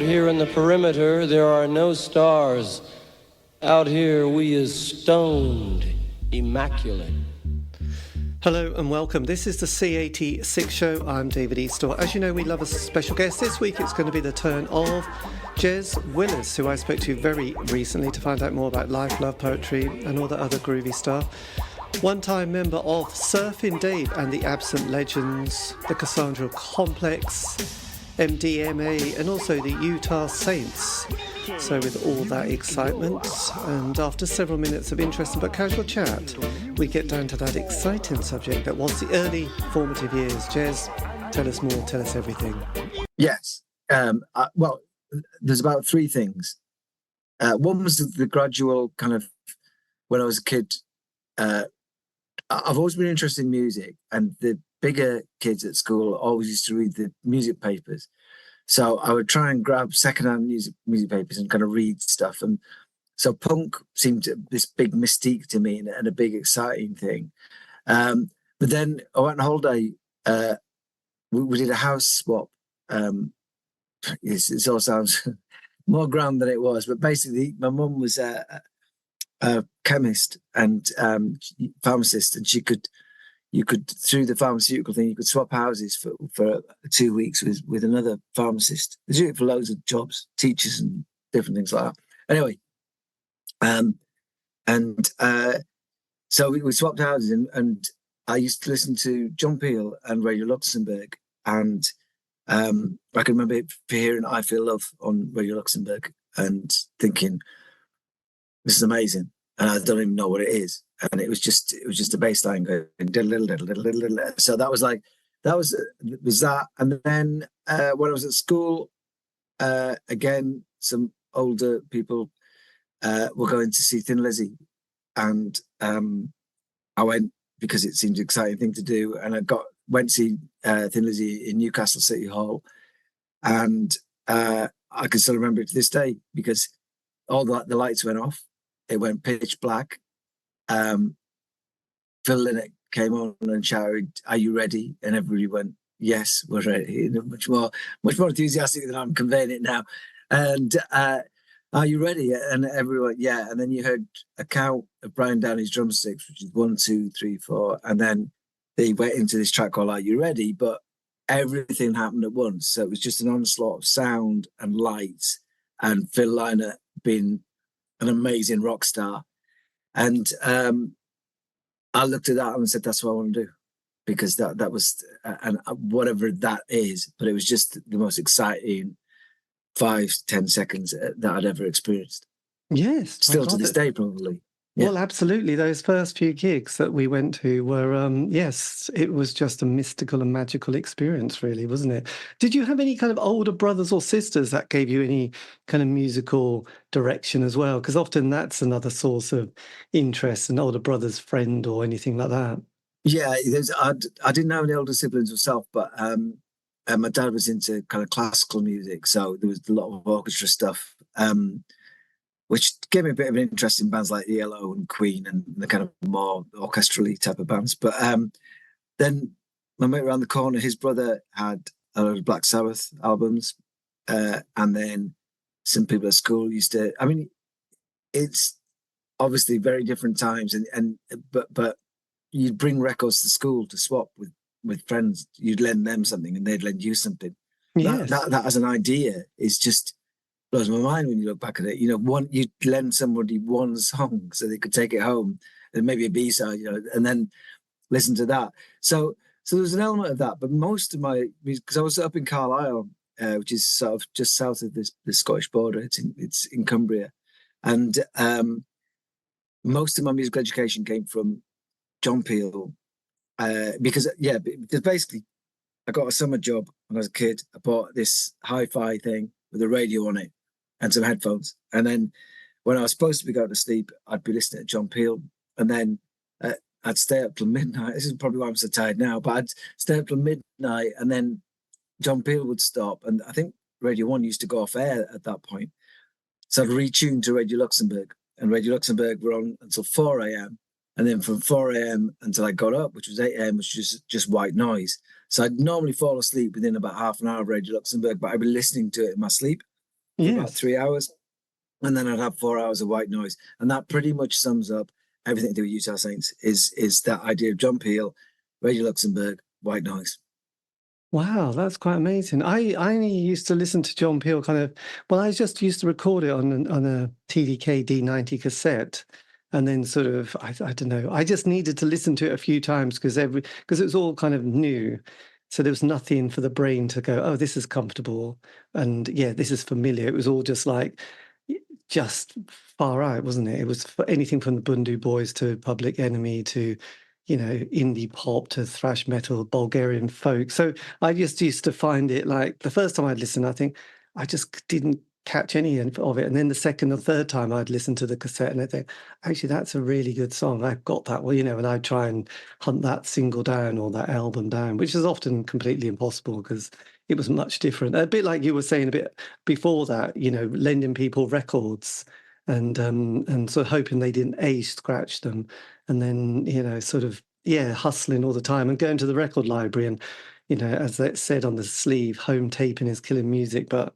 here in the perimeter, there are no stars. Out here, we is stoned, immaculate. Hello and welcome. This is the C86 show. I'm David Eastaugh. As you know, we love a special guest. This week it's going to be the turn of Jez Willis, who I spoke to very recently to find out more about life, love, poetry and all the other groovy stuff. One-time member of Surfin Dave and the Absent Legends, the Cassandra Complex, MDMA and also the Utah Saints. So with all that excitement and after several minutes of interesting but casual chat, we get down to that exciting subject that was the early formative years. Jez, tell us more, tell us everything. Yes. Well, there's about three things. One was the gradual kind of, when I was a kid, I've always been interested in music, and the bigger kids at school always used to read the music papers. So I would try and grab secondhand music papers and kind of read stuff. And so punk seemed this big mystique to me and a big exciting thing. But then I went on holiday. We did a house swap. It all sounds more grand than it was. But basically, my mum was a chemist and pharmacist, and you could through the pharmaceutical thing, you could swap houses for 2 weeks with another pharmacist. They do it for loads of jobs, teachers and different things like that. Anyway, so we swapped houses, and I used to listen to John Peel and Radio Luxembourg, and I can remember hearing "I Feel Love" on Radio Luxembourg and thinking, "This is amazing," and I don't even know what it is. And it was just a bass line going diddle. So that was that. And then when I was at school, again, some older people were going to see Thin Lizzy, and I went because it seemed an exciting thing to do. And I went to see Thin Lizzy in Newcastle City Hall, and I can still remember it to this day because all the lights went off. It went pitch black. Phil Lynott came on and shouted, "Are you ready?" And everybody went, "Yes, we're ready." Much more enthusiastic than I'm conveying it now. And "Are you ready?" And everyone, "Yeah." And then you heard a count of Brian Downey's drumsticks, which is 1, 2, 3, 4, and then they went into this track called "Are You Ready?" But everything happened at once, so it was just an onslaught of sound and lights, and Phil Lynott being an amazing rock star. And I looked at that and said, "That's what I want to do," because that was, and whatever that is, but it was just the most exciting 5-10 seconds that I'd ever experienced. Yes, still to this day, probably. Yeah. Well, absolutely. Those first few gigs that we went to were, yes, it was just a mystical and magical experience, really, wasn't it? Did you have any kind of older brothers or sisters that gave you any kind of musical direction as well? Because often that's another source of interest, an older brother's friend or anything like that. Yeah, I didn't have any older siblings myself, but my dad was into kind of classical music, so there was a lot of orchestra stuff. Which gave me a bit of an interest in bands like ELO and Queen and the kind of more orchestrally type of bands. But then my mate around the corner, his brother had a lot of Black Sabbath albums. And then some people at school used to, I mean, it's obviously very different times. But you'd bring records to school to swap with friends. You'd lend them something and they'd lend you something. Yes. That as an idea is just blows my mind when you look back at it. You'd lend somebody one song so they could take it home, and maybe a B-side, and then listen to that. So there's an element of that, but most of my music, because I was up in Carlisle, which is sort of just south of the Scottish border. It's in Cumbria, and most of my musical education came from John Peel, because basically I got a summer job when I was a kid. I bought this hi-fi thing with a radio on it and some headphones. And then when I was supposed to be going to sleep, I'd be listening to John Peel. And then I'd stay up till midnight. This is probably why I'm so tired now, but I'd stay up till midnight and then John Peel would stop. And I think Radio 1 used to go off air at that point. So I'd retune to Radio Luxembourg. And Radio Luxembourg were on until 4 a.m. And then from 4 a.m. until I got up, which was 8 a.m., which was just white noise. So I'd normally fall asleep within about half an hour of Radio Luxembourg, but I'd be listening to it in my sleep. for about Yes. 3 hours, and then I'd have 4 hours of white noise, and that pretty much sums up everything to do with Utah Saints. Is that idea of John Peel, Radio Luxembourg, white noise. Wow, that's quite amazing. I only used to listen to John Peel kind of, well, I just used to record it on a TDK D90 cassette. And then sort of, I don't know, I just needed to listen to it a few times because it was all kind of new. So there was nothing for the brain to go, oh, this is comfortable. And yeah, this is familiar. It was all just like, just far out, wasn't it? It was for anything from the Bundu Boys to Public Enemy to, indie pop to thrash metal, Bulgarian folk. So I just used to find it like the first time I'd listen, I think I just didn't catch any of it. And then the second or third time I'd listen to the cassette and I think, actually, that's a really good song. I've got that. Well, and I'd try and hunt that single down or that album down, which is often completely impossible because it was much different. A bit like you were saying a bit before that, lending people records and sort of hoping they didn't scratch them. And then, sort of, hustling all the time and going to the record library and, as it said on the sleeve, home taping is killing music. But,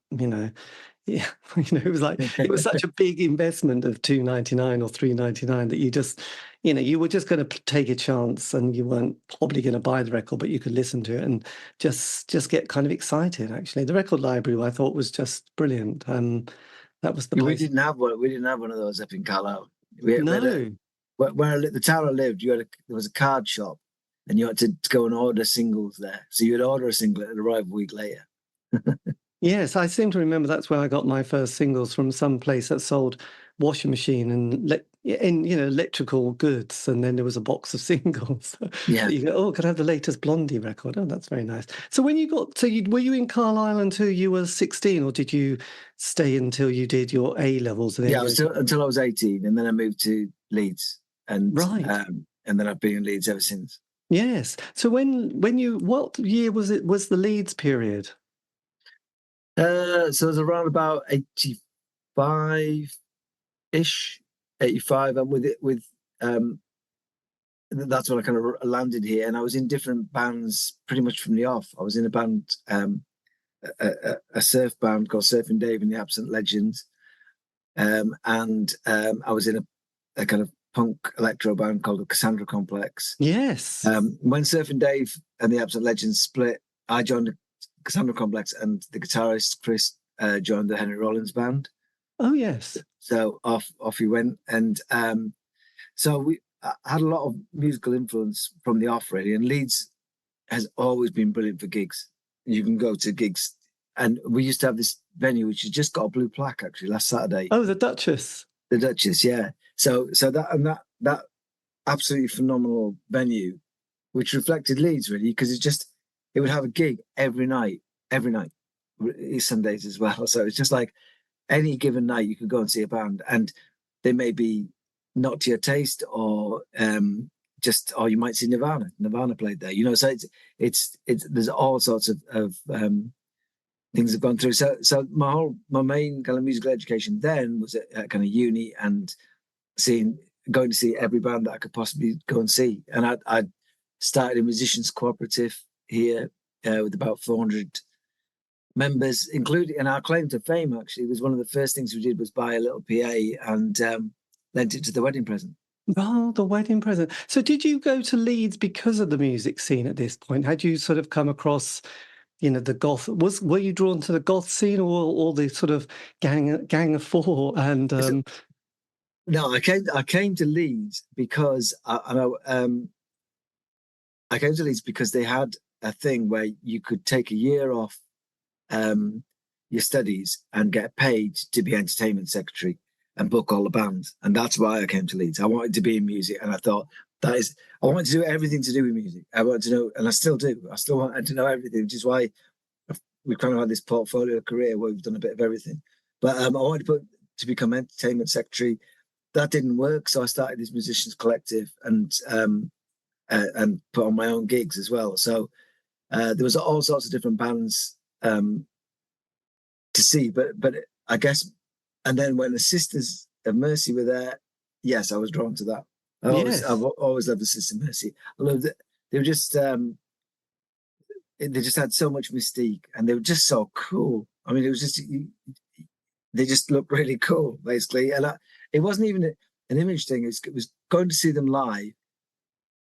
yeah, it was like it was such a big investment of $2.99 or $3.99 that you just, you were just going to take a chance and you weren't probably going to buy the record, but you could listen to it and just get kind of excited. Actually, the record library I thought was just brilliant. That was the We place. didn't have one. We didn't have one of those up in Carlisle. We No. had the town I lived, there was a card shop, and you had to go and order singles there. So you'd order a single, it'd arrive a week later. Yes, I seem to remember that's where I got my first singles from some place that sold washing machine and electrical goods, and then there was a box of singles. Yeah. You go, oh, could I have the latest Blondie record? Oh, that's very nice. So when you got were you in Carlisle until you were 16, or did you stay until you did your A levels? And then until I was 18, and then I moved to Leeds, and right, and then I've been in Leeds ever since. Yes. So what year was it? Was the Leeds period? So it was around about 85-ish, 85. And that's when I kind of landed here. And I was in different bands pretty much from the off. I was in a band, a surf band called Surfin Dave and the Absent Legends. And I was in a kind of punk electro band called the Cassandra Complex. Yes. When Surfin Dave and the Absent Legends split, I joined Cassandra Complex, and the guitarist Chris joined the Henry Rollins band. Oh yes. So off he went, and so we had a lot of musical influence from the off, really. And Leeds has always been brilliant for gigs. You can go to gigs, and we used to have this venue which has just got a blue plaque actually last Saturday. Oh, the Duchess. The Duchess, yeah. So that absolutely phenomenal venue, which reflected Leeds really, because it would have a gig every night, Sundays as well. So it's just like any given night you could go and see a band, and they may be not to your taste, or you might see Nirvana. Nirvana played there, So it's there's all sorts of things have gone through. So my main kind of musical education then was at kind of uni, and going to see every band that I could possibly go and see. And I started a musicians cooperative here with about 400 members, including, and our claim to fame actually was one of the first things we did was buy a little PA and lent it to the wedding present. Oh, the wedding present. So did you go to Leeds because of the music scene at this point? Had you sort of come across, the goth? Were you drawn to the goth scene or the sort of gang of four? And no, I came to Leeds because I came to Leeds because they had a thing where you could take a year off your studies and get paid to be entertainment secretary and book all the bands. And that's why I came to Leeds. I wanted to be in music, and I thought I wanted to do everything to do with music. I wanted to know, and I still do. I still wanted to know everything, which is why we've kind of had this portfolio career where we've done a bit of everything. But I wanted to become entertainment secretary. That didn't work, so I started this musicians collective and put on my own gigs as well. So there was all sorts of different bands to see, but I guess, and then when the Sisters of Mercy were there, yes, I was drawn to that. I've always loved the Sisters of Mercy. I loved it. They were just they just had so much mystique, and they were just so cool. I mean, it was just they just looked really cool, basically. And it wasn't even an image thing. It was going to see them live.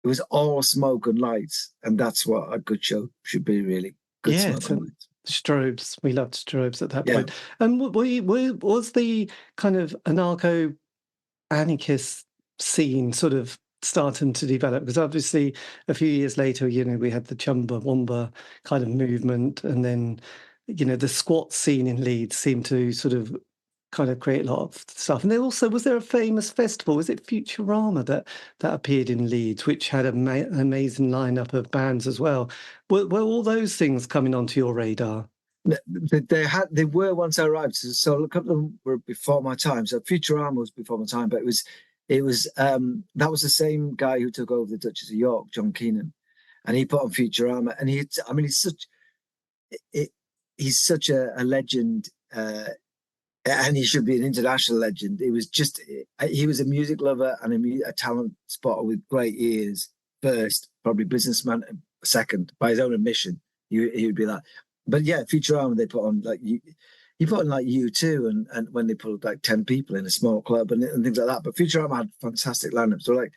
It was all smoke and lights, and that's what a good show should be, really. Good smoke and lights. Strobes. We loved strobes at that Yeah. point. And was the kind of anarcho-anarchist scene sort of starting to develop? Because obviously a few years later, we had the Chumbawamba kind of movement, and then, the squat scene in Leeds seemed to sort of kind of create a lot of stuff. And there also, was there a famous festival? Was it Futurama that appeared in Leeds, which had an amazing lineup of bands as well? Were all those things coming onto your radar? They were once I arrived. So a couple of them were before my time. So Futurama was before my time, but that was the same guy who took over the Duchess of York, John Keenan, and he put on Futurama. And he's such a legend. And he should be an international legend. He was a music lover and a talent spotter with great ears. First, probably businessman. Second, by his own admission, he would be that. But yeah, Futurama, they put on like you put on like U2 and when they put like 10 people in a small club and things like that. But Futurama had fantastic lineups. So like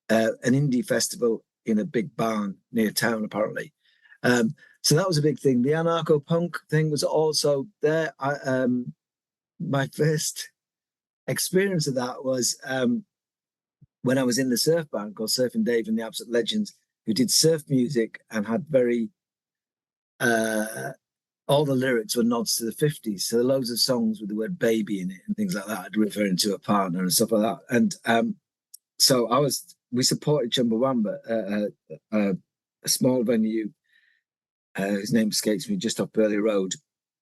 an indie festival in a big barn near town, apparently. So that was a big thing. The anarcho-punk thing was also there. My first experience of that was when I was in the surf band called Surfin Dave and the Absolute Legends, who did surf music and had very all the lyrics were nods to the 50s. So there were loads of songs with the word baby in it and things like that, referring to a partner and stuff like that. And so we supported Chumbawamba, a small venue, his name escapes me, just off Burley Road.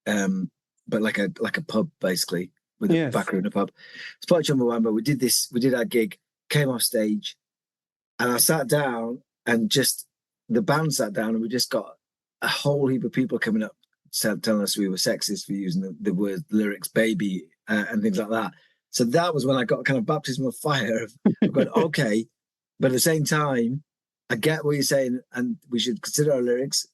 But like a pub, basically, with a back room in a pub. Spot Chumbawamba, we did our gig, came off stage, and I sat down, and just the band sat down, and we just got a whole heap of people coming up telling us we were sexist for using the word lyrics baby and things like that. So that was when I got kind of baptism of fire of going, okay, but at the same time, I get what you're saying, and we should consider our lyrics.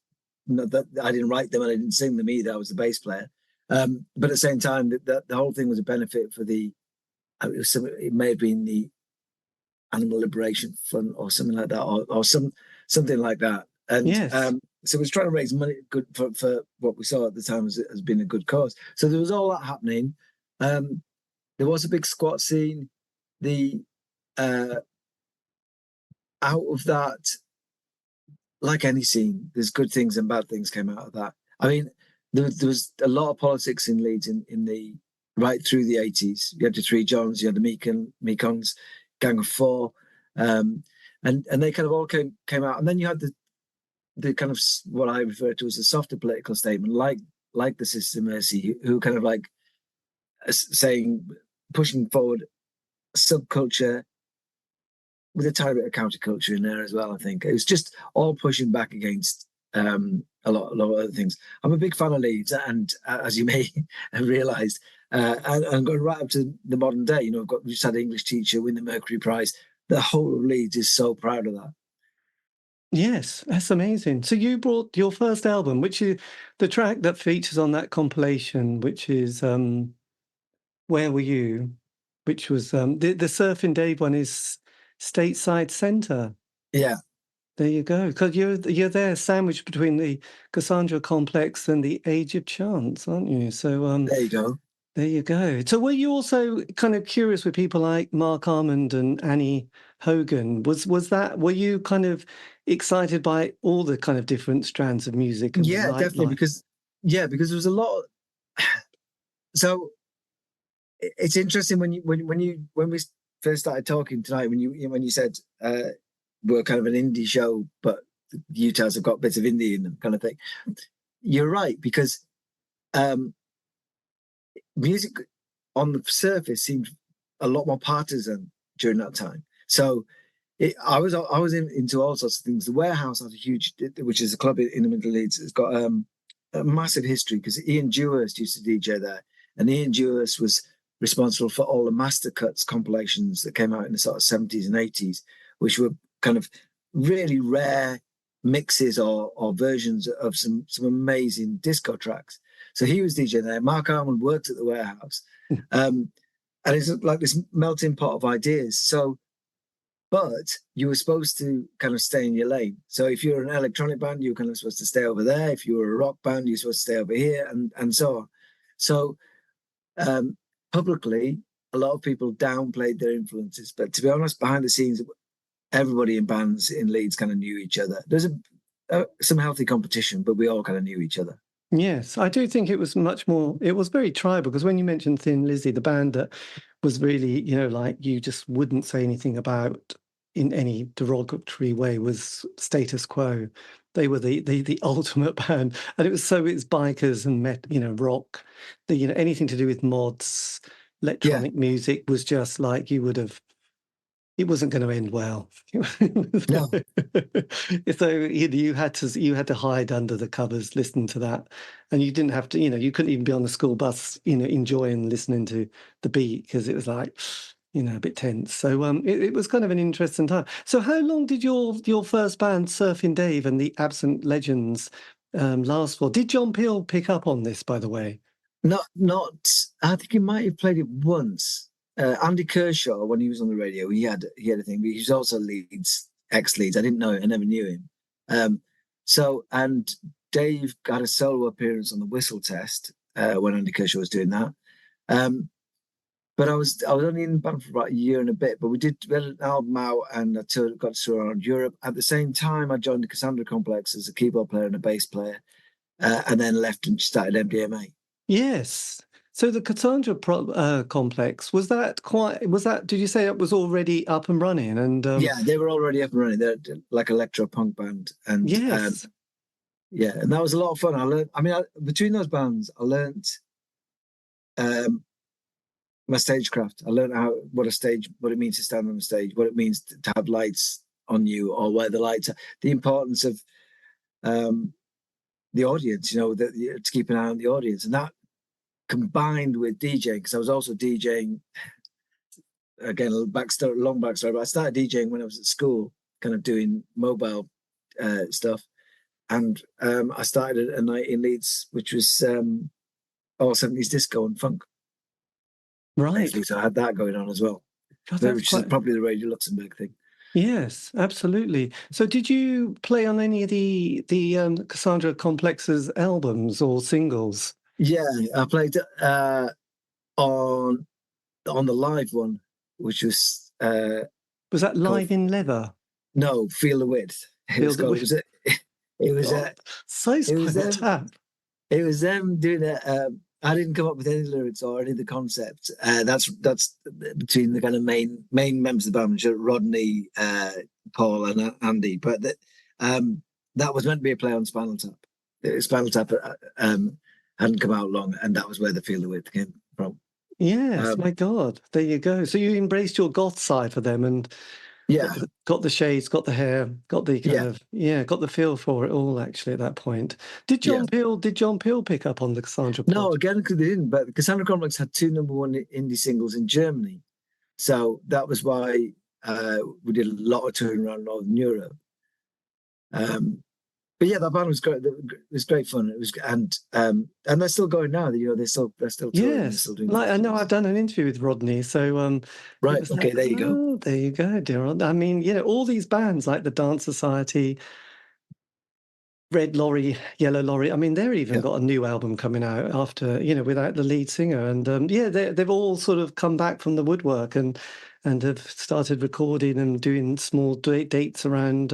Not that I didn't write them and I didn't sing them either. I was the bass player. But at the same time, the whole thing was a benefit for it may have been the Animal Liberation Front or something like that, or something like that. And so it was trying to raise money good for what we saw at the time as being a good cause. So there was all that happening. There was a big squat scene. Out of that, like any scene, there's good things and bad things came out of that. I mean, there was a lot of politics in Leeds in the right through the 80s. You had the Three Johns, you had the Mekons, Gang of Four, and they kind of all came out. And then you had the kind of what I refer to as a softer political statement, like the Sisters of Mercy, who kind of like pushing forward subculture with a tiny bit of counterculture in there as well. I think it was just all pushing back against a lot of other things. I'm a big fan of Leeds, and as you may have realised, and going right up to the modern day, we just had an English teacher win the Mercury Prize. The whole of Leeds is so proud of that. Yes, that's amazing. So you brought your first album, which is the track that features on that compilation, which is Where Were You? Which was the Surfin' Dave one is Stateside Centre. Yeah. There you go. Because you're there sandwiched between the Cassandra Complex and the Age of Chance, aren't you? So there you go. There you go. So were you also kind of curious with people like Mark Armand and Annie Hogan? Were you kind of excited by all the kind of different strands of music? And definitely. Because there was a lot. So it's interesting when we first started talking tonight, when you said we're kind of an indie show, but the Utahs have got bits of indie in them, kind of thing. You're right, because music on the surface seemed a lot more partisan during that time. So I was into all sorts of things. The Warehouse had a huge, which is a club in the Middle East. It's got a massive history because Ian Dewhurst used to DJ there, and Ian Dewhurst was responsible for all the Master Cuts compilations that came out in the sort of 70s and 80s, which were kind of really rare mixes or versions of some amazing disco tracks. So he was DJing there. Mark Armand worked at the warehouse. And it's like this melting pot of ideas. So, but you were supposed to kind of stay in your lane. So if you're an electronic band, you're kind of supposed to stay over there. If you were a rock band, you're supposed to stay over here, and so on. So publicly, a lot of people downplayed their influences. But to be honest, behind the scenes, everybody in bands in Leeds kind of knew each other. There's some healthy competition, but we all kind of knew each other. Yes, I do think it was much more, it was very tribal, because when you mentioned Thin Lizzy, the band that was really, like you just wouldn't say anything about in any derogatory way was Status Quo. They were the ultimate band. And it's bikers and rock, anything to do with mods, electronic music was just like it wasn't going to end well. No. So you had to hide under the covers, listen to that, and you didn't have to. You couldn't even be on the school bus, enjoying listening to the beat, because it was like, a bit tense. So it was kind of an interesting time. So how long did your first band, Surfin' Dave and the Absent Legends, last for? Did John Peel pick up on this, by the way? Not. I think he might have played it once. Andy Kershaw, when he was on the radio, he had a thing. But he was also Leeds, ex-Leeds. I never knew him. And Dave got a solo appearance on the Whistle Test when Andy Kershaw was doing that. But I was only in the band for about a year and a bit. But we had an album out, and got to tour around Europe. At the same time, I joined the Cassandra Complex as a keyboard player and a bass player, and then left and started MDMA. Yes. So the Cassandra Complex, did you say it was already up and running? And yeah, they were already up and running. They're like electro punk band. And yes. And that was a lot of fun. I learned, between those bands, I learned my stagecraft. I learned what it means to stand on a stage, what it means to have lights on you, or where the lights are, the importance of the audience, to keep an eye on the audience. And that, combined with DJing, because I was also DJing, again, long backstory, but I started DJing when I was at school, kind of doing mobile stuff. And I started a night in Leeds, which was all 70s disco and funk. Right. Basically, so I had that going on as well, which is probably the Radio Luxembourg thing. Yes, absolutely. So did you play on any of the Cassandra Complex's albums or singles? Yeah, I played on the live one, which was that Live in Leather? No, Feel the Width. It was them doing it. I didn't come up with any lyrics or any of the concepts. That's between the kind of main members of the band, Rodney, Paul, and Andy. But that was meant to be a play on Spinal Tap. Spinal Tap hadn't come out long, and that was where the Feel the Width came from. Yes, my God, there you go. So you embraced your goth side for them, and got the shades, got the hair, got the got the feel for it all. Actually, at that point, did John Peel pick up on the Cassandra? No, again, because they didn't. But the Cassandra Complex had 2 #1 indie singles in Germany, so that was why we did a lot of touring around Northern Europe. But yeah, that band was great. It was great fun. It was, and they're still going now. They're still touring. Yes, still doing I know. I've done an interview with Rodney. So right, okay, there you go. There you go, dear. I mean, all these bands like the Dance Society, Red Lorry, Yellow Lorry. I mean, they've even got a new album coming out after, without the lead singer, and they've all sort of come back from the woodwork and have started recording and doing small dates around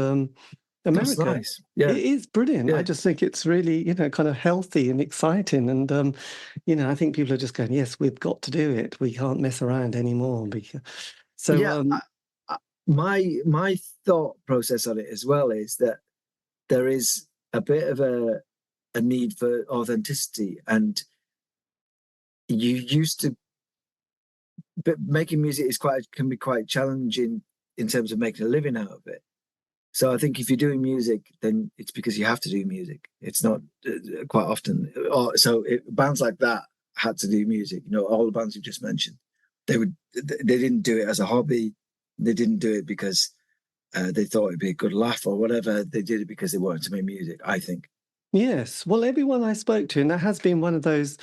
America. That's nice. Yeah, it is brilliant. Yeah. I just think it's really, kind of healthy and exciting, and I think people are just going, yes, we've got to do it. We can't mess around anymore. My thought process on it as well is that there is a bit of a need for authenticity, and you used to, but making music can be quite challenging in terms of making a living out of it. So I think if you're doing music, then it's because you have to do music. It's not quite often. Bands like that had to do music. All the bands you just mentioned, they didn't do it as a hobby. They didn't do it because they thought it'd be a good laugh or whatever. They did it because they wanted to make music, I think. Yes. Well, everyone I spoke to, and that has been one of those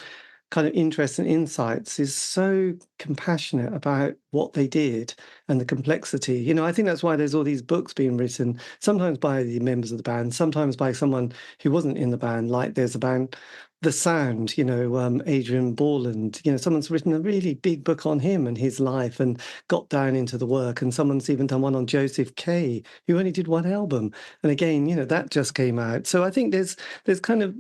kind of interesting insights, is so compassionate about what they did and the complexity. You know, I think that's why there's all these books being written, sometimes by the members of the band, sometimes by someone who wasn't in the band. Like there's a band, The Sound, Adrian Borland, someone's written a really big book on him and his life and got down into the work. And someone's even done one on Joseph Kay, who only did one album. And again, that just came out. So I think there's kind of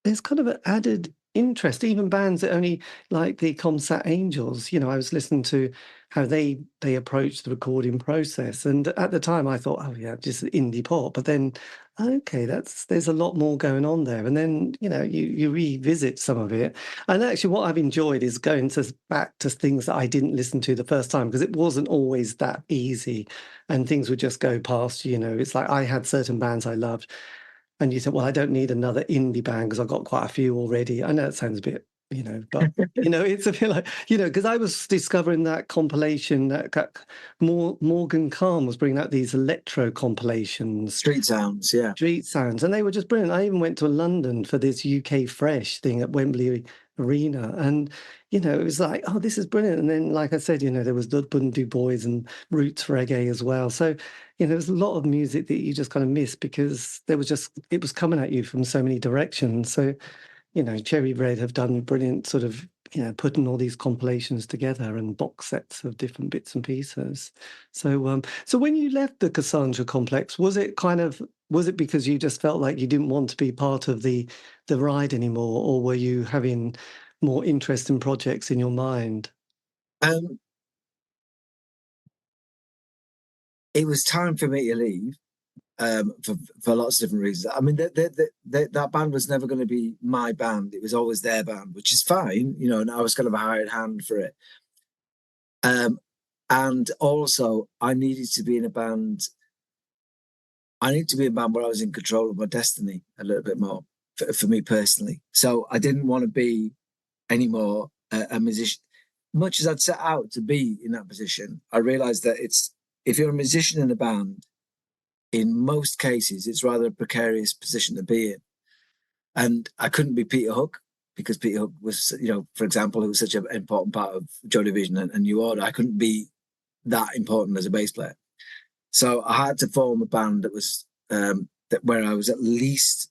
an added interest, even bands that only like the Comsat Angels. I was listening to how they approached the recording process, and at the time I thought, oh yeah, just indie pop. But then, okay, there's a lot more going on there. And then you revisit some of it. And actually, what I've enjoyed is going back to things that I didn't listen to the first time, because it wasn't always that easy, and things would just go past you. It's like I had certain bands I loved. And you said, well, I don't need another indie band because I've got quite a few already. I know it sounds a bit, but, it's a bit like, because I was discovering that compilation that Morgan Khan was bringing out these electro compilations. Street Sounds, yeah. Street Sounds. And they were just brilliant. I even went to London for this UK Fresh thing at Wembley Arena. And, it was like, oh, this is brilliant. And then, like I said, there was the Bundu Boys and Roots Reggae as well. So, there's a lot of music that you just kind of miss because it was coming at you from so many directions. So, Cherry Red have done brilliant sort of, putting all these compilations together and box sets of different bits and pieces. So, so when you left the Cassandra Complex, was it because you just felt like you didn't want to be part of the ride anymore, or were you having more interesting projects in your mind? It was time for me to leave. For lots of different reasons. I mean, that band was never going to be my band. It was always their band, which is fine, and I was kind of a hired hand for it. And also, I needed to be in a band. I needed to be in a band where I was in control of my destiny a little bit more, for me personally. So I didn't want to be anymore a musician. Much as I'd set out to be in that position, I realized that if you're a musician in a band, in most cases, it's rather a precarious position to be in. And I couldn't be Peter Hook because Peter Hook was, for example, it was such an important part of Joy Division and New Order. I couldn't be that important as a bass player. So I had to form a band that was where I was at least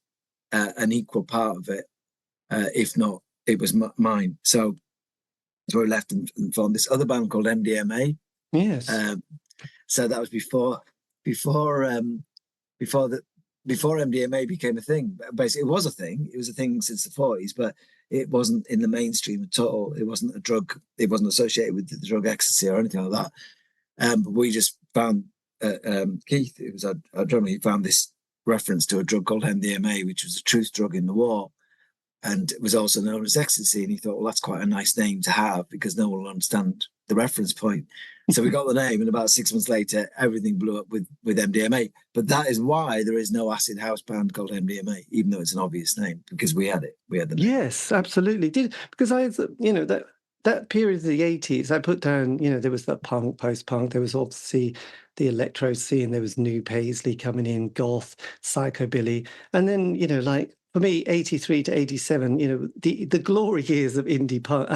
an equal part of it, if not, it was mine. So I left and formed this other band called MDMA. Yes. So that was before MDMA became a thing. Basically, it was a thing. It was a thing since the 40s, but it wasn't in the mainstream at all. It wasn't a drug. It wasn't associated with the drug ecstasy or anything like that. But we just found Keith, it was our drummer, he found this reference to a drug called MDMA, which was a truth drug in the war, and it was also known as ecstasy. And he thought, well, that's quite a nice name to have because no one will understand the reference point. So we got the name, and about 6 months later, everything blew up with MDMA. But that is why there is no acid house band called MDMA, even though it's an obvious name, because we had it. We had the name. Yes, absolutely. Because that period of the 80s, I put down, there was the punk, post-punk, there was obviously the electro scene, there was New Paisley coming in, goth, psychobilly, and then, for me, 83 to 87, the glory years of indie pop,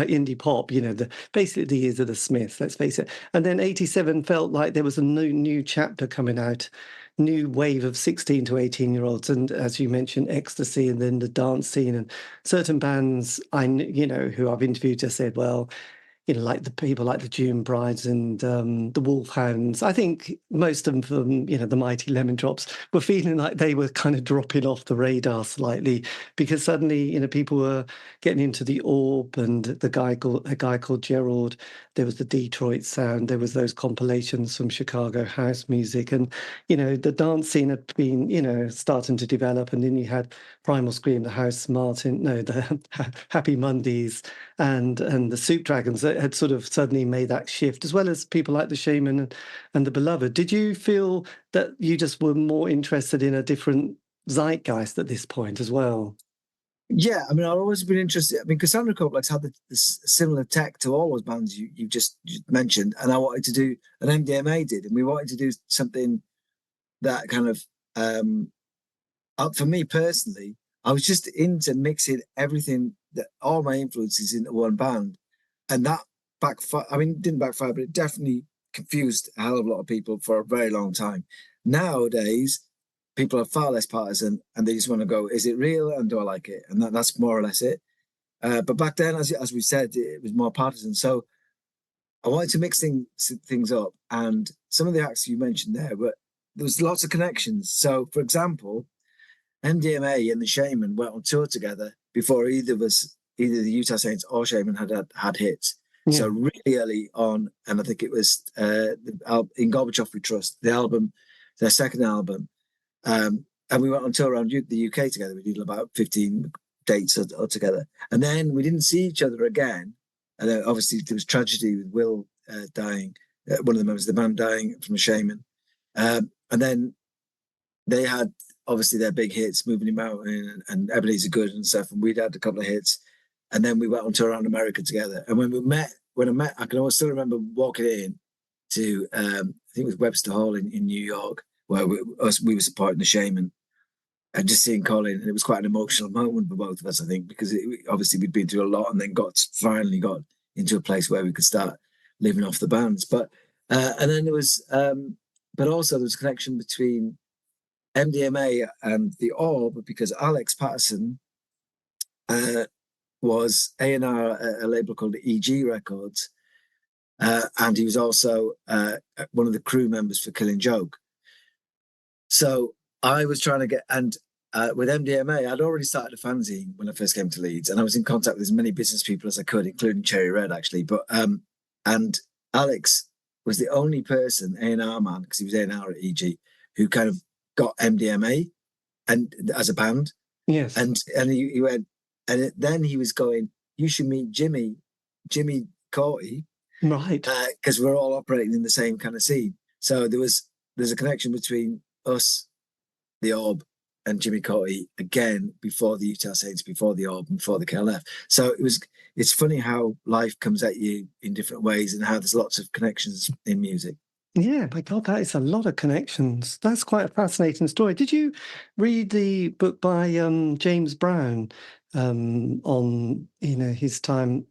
basically the years of the Smiths, let's face it. And then 87 felt like there was a new chapter coming out, new wave of 16 to 18-year-olds. And as you mentioned, ecstasy, and then the dance scene, and certain bands who I've interviewed just said, well, like the people like the June Brides and the Wolfhounds. I think most of them, the Mighty Lemon Drops, were feeling like they were kind of dropping off the radar slightly because suddenly, people were getting into the Orb and a guy called Gerald. There was the Detroit Sound. There was those compilations from Chicago house music, and the dance scene had been starting to develop. And then you had Primal Scream, the the Happy Mondays, and the Soup Dragons that had sort of suddenly made that shift, as well as people like the Shaman and the Beloved. Did you feel that you just were more interested in a different zeitgeist at this point as well? Yeah, I mean, I've always been interested. I mean, Cassandra Complex had the similar tech to all those bands you just mentioned, and I wanted to do, and MDMA did, and we wanted to do something that kind of, for me personally, I was just into mixing everything, all my influences into one band. And that backfired. I mean, it didn't backfire, but it definitely confused a hell of a lot of people for a very long time. Nowadays, people are far less partisan and they just want to go, is it real and do I like it? And that's more or less it. But back then, as we said, it was more partisan. So I wanted to mix things up. And some of the acts you mentioned there, but there was lots of connections. So, for example, MDMA and the Shaman went on tour together before either the Utah Saints or Shaman had hits. Yeah. So really early on, and I think it was In Gorbachev We Trust, their second album. And we went on tour around the UK together. We did about 15 dates altogether. And then we didn't see each other again. And obviously there was tragedy with Will dying, one of the members of the band dying from a Shaman. And then they had obviously their big hits, Moving in Mountain and Ebenezer Good and stuff. And we'd had a couple of hits. And then we went on tour around America together. And when I met, I can always still remember walking in to, I think it was Webster Hall in New York, where we were supporting the Shaman and just seeing Colin. And it was quite an emotional moment for both of us, I think, because obviously we'd been through a lot and then finally got into a place where we could start living off the bands. But, and then there was, but also there was a connection between MDMA and the Orb, because Alex Patterson was A&R at a label called EG Records, and he was also one of the crew members for Killing Joke. So I was trying to get, and with MDMA, I'd already started a fanzine when I first came to Leeds, and I was in contact with as many business people as I could, including Cherry Red, actually. But and Alex was the only person, A&R man, because he was A&R at EG, who kind of got MDMA and as a band. Yes. And he went, and then he was going, you should meet Jimmy Corty. Right. Because we're all operating in the same kind of scene. So there's a connection between us, the Orb, and Jimmy Corty, again, before the Utah Saints, before the Orb, and before the KLF. So it's funny how life comes at you in different ways and how there's lots of connections in music. Yeah, my God, that is a lot of connections. That's quite a fascinating story. Did you read the book by James Brown on his time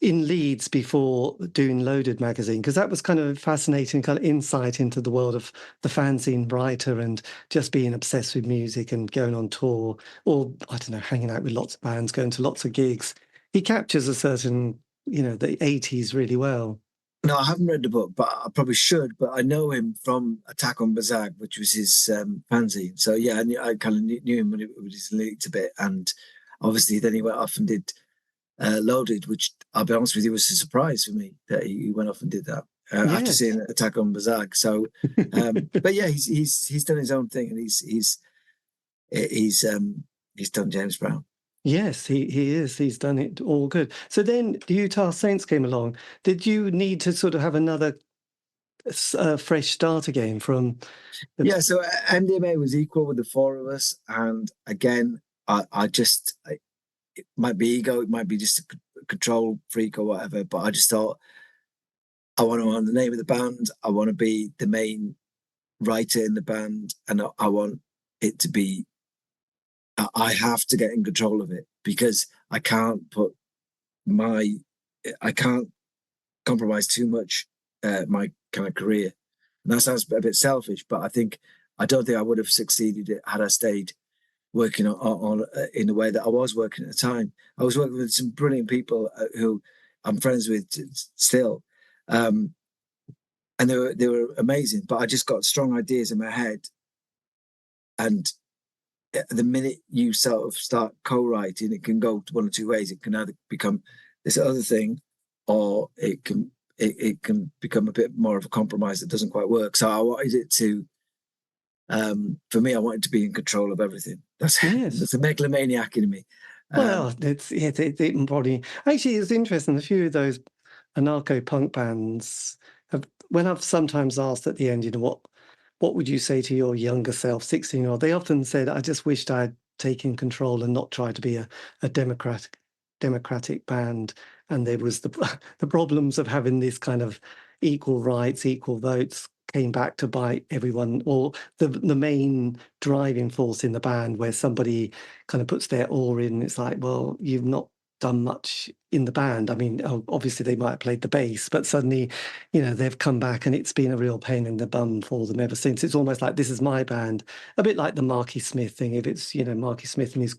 in Leeds before doing Loaded magazine? Because that was kind of a fascinating kind of insight into the world of the fanzine writer and just being obsessed with music and going on tour, or I don't know, hanging out with lots of bands, going to lots of gigs. He captures a certain, the 80s really well. No, I haven't read the book, but I probably should. But I know him from Attack on Bazag, which was his fanzine. So yeah, I kind of knew him when it was leaked a bit, and obviously then he went off and did Loaded, which I'll be honest with you was a surprise for me that he went off and did that after seeing Attack on Bazag. So, but yeah, he's done his own thing, and he's done James Brown. Yes, he is. He's done it all good. So then the Utah Saints came along. Did you need to sort of have another fresh start again from? Yeah, so MDMA was equal with the four of us. And again, it might be ego, it might be just a control freak or whatever, but I just thought, I want to own the name of the band. I want to be the main writer in the band. And I want it to be, I have to get in control of it, because I can't compromise too much my kind of career. And that sounds a bit selfish, but I don't think I would have succeeded had I stayed working on in the way that I was working at the time. I was working with some brilliant people who I'm friends with still. And they were amazing, but I just got strong ideas in my head. And the minute you sort of start co-writing, it can go one or two ways. It can either become this other thing, or it can become a bit more of a compromise that doesn't quite work. So I wanted it to, for me, I wanted to be in control of everything. That's the megalomaniac in me. Well, it probably actually it's interesting. A few of those anarcho-punk bands when I've sometimes asked at the end, what would you say to your younger self, 16-year-old? They often said, I just wished I'd taken control and not tried to be a democratic band. And there was the problems of having this kind of equal rights, equal votes came back to bite everyone, or the main driving force in the band, where somebody kind of puts their oar in? It's like, well, you've not done much in the band. I mean, obviously they might have played the bass, but suddenly, they've come back and it's been a real pain in the bum for them ever since. It's almost like, this is my band, a bit like the Marky Smith thing. If it's, Marky Smith and his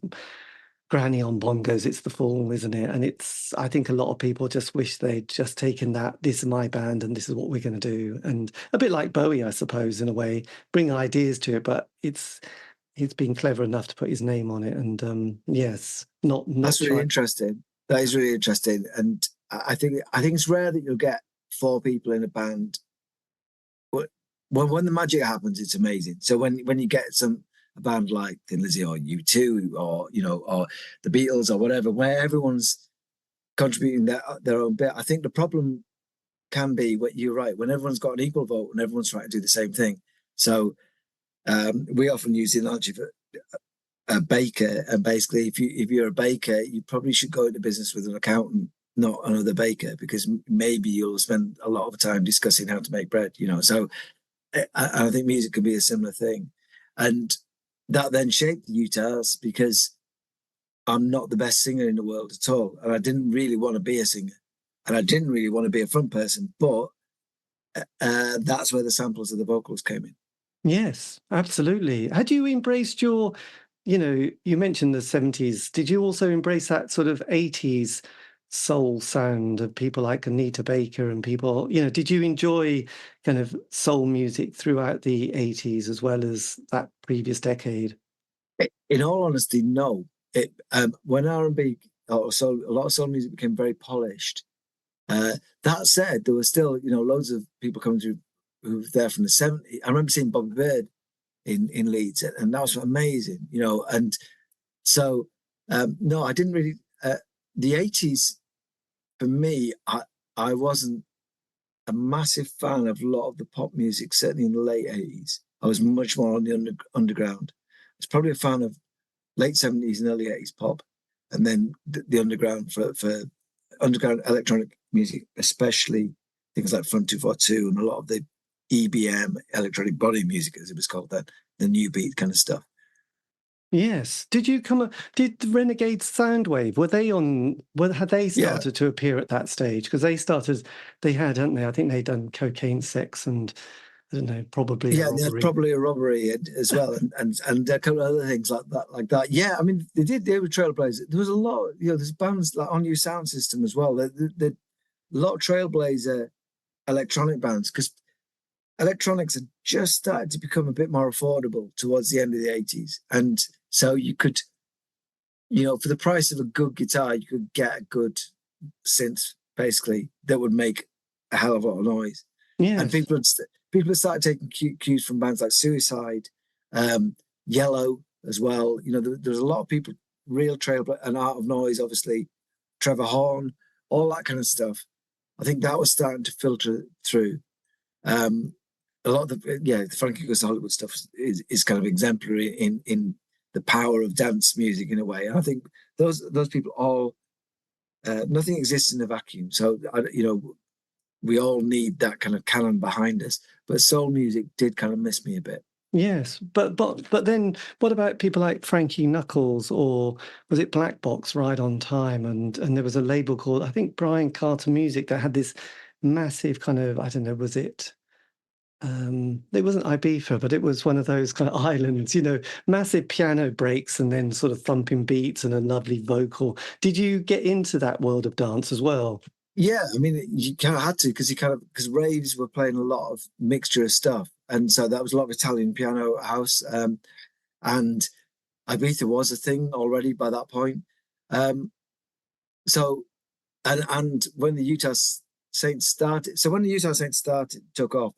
granny on bongos, it's the Fall, isn't it? And I think a lot of people just wish they'd just taken that, this is my band and this is what we're going to do. And a bit like Bowie, I suppose, in a way, bring ideas to it, but he's been clever enough to put his name on it. And yes, not That's really try. interesting. That is really interesting. And I think it's rare that you'll get 4 people in a band. When the magic happens, it's amazing. So when you get a band like Thin Lizzy or U2 or or the Beatles or whatever, where everyone's contributing their own bit, I think the problem can be what you're right, when everyone's got an equal vote and everyone's trying to do the same thing. So we often use the analogy of a baker, and basically if you're a baker, you probably should go into business with an accountant, not another baker, because maybe you'll spend a lot of time discussing how to make bread. So I think music could be a similar thing. And that then shaped the Utahs, because I'm not the best singer in the world at all. And I didn't really want to be a singer. And I didn't really want to be a front person. But that's where the samples of the vocals came in. Yes, absolutely. Had you embraced your, you mentioned the 70s. Did you also embrace that sort of 80s soul sound of people like Anita Baker and people, did you enjoy kind of soul music throughout the 80s as well as that previous decade? In all honesty, no. When R&B or soul, a lot of soul music became very polished. That said, there were still, loads of people coming through who were there from the 70s. I remember seeing Bobby Rae in Leeds, and that was amazing, And so, no, I didn't really. The 80s, for me, I wasn't a massive fan of a lot of the pop music, certainly in the late 80s. I was much more on the underground. I was probably a fan of late 70s and early 80s pop, and then the underground for underground electronic music, especially things like Front 242 and a lot of the EBM, electronic body music, as it was called then, the new beat kind of stuff. Yes. Did the Renegade Soundwave, had they started to appear at that stage? Because they had, hadn't they? I think they'd done Cocaine, Sex, and I don't know, probably a robbery. Yeah, probably a robbery as well, and a couple of other things like that. Yeah, I mean, they were trailblazers. There was a lot, there's bands like On Your Sound System as well. A lot of trailblazer electronic bands, because electronics had just started to become a bit more affordable towards the end of the 80s. And so you could, for the price of a good guitar, you could get a good synth, basically, that would make a hell of a lot of noise. Yes. And people had started taking cues from bands like Suicide, Yellow as well. There's a lot of people, real trailblazer, and Art of Noise, obviously, Trevor Horn, all that kind of stuff. I think that was starting to filter through. A lot of the Frankie Goes to Hollywood stuff is kind of exemplary in the power of dance music in a way. And I think those people all, nothing exists in a vacuum. So, we all need that kind of canon behind us. But soul music did kind of miss me a bit. Yes, but then what about people like Frankie Knuckles, or was it Black Box, Right on Time? And there was a label called, I think, Brian Carter Music, that had this massive kind of, I don't know, was it? It wasn't Ibiza, but it was one of those kind of islands, massive piano breaks and then sort of thumping beats and a lovely vocal. Did you get into that world of dance as well? Yeah, I mean, you kind of had to, because raves were playing a lot of mixture of stuff, and so that was a lot of Italian piano house, and Ibiza was a thing already by that point. So, and when the Utah Saints started, took off,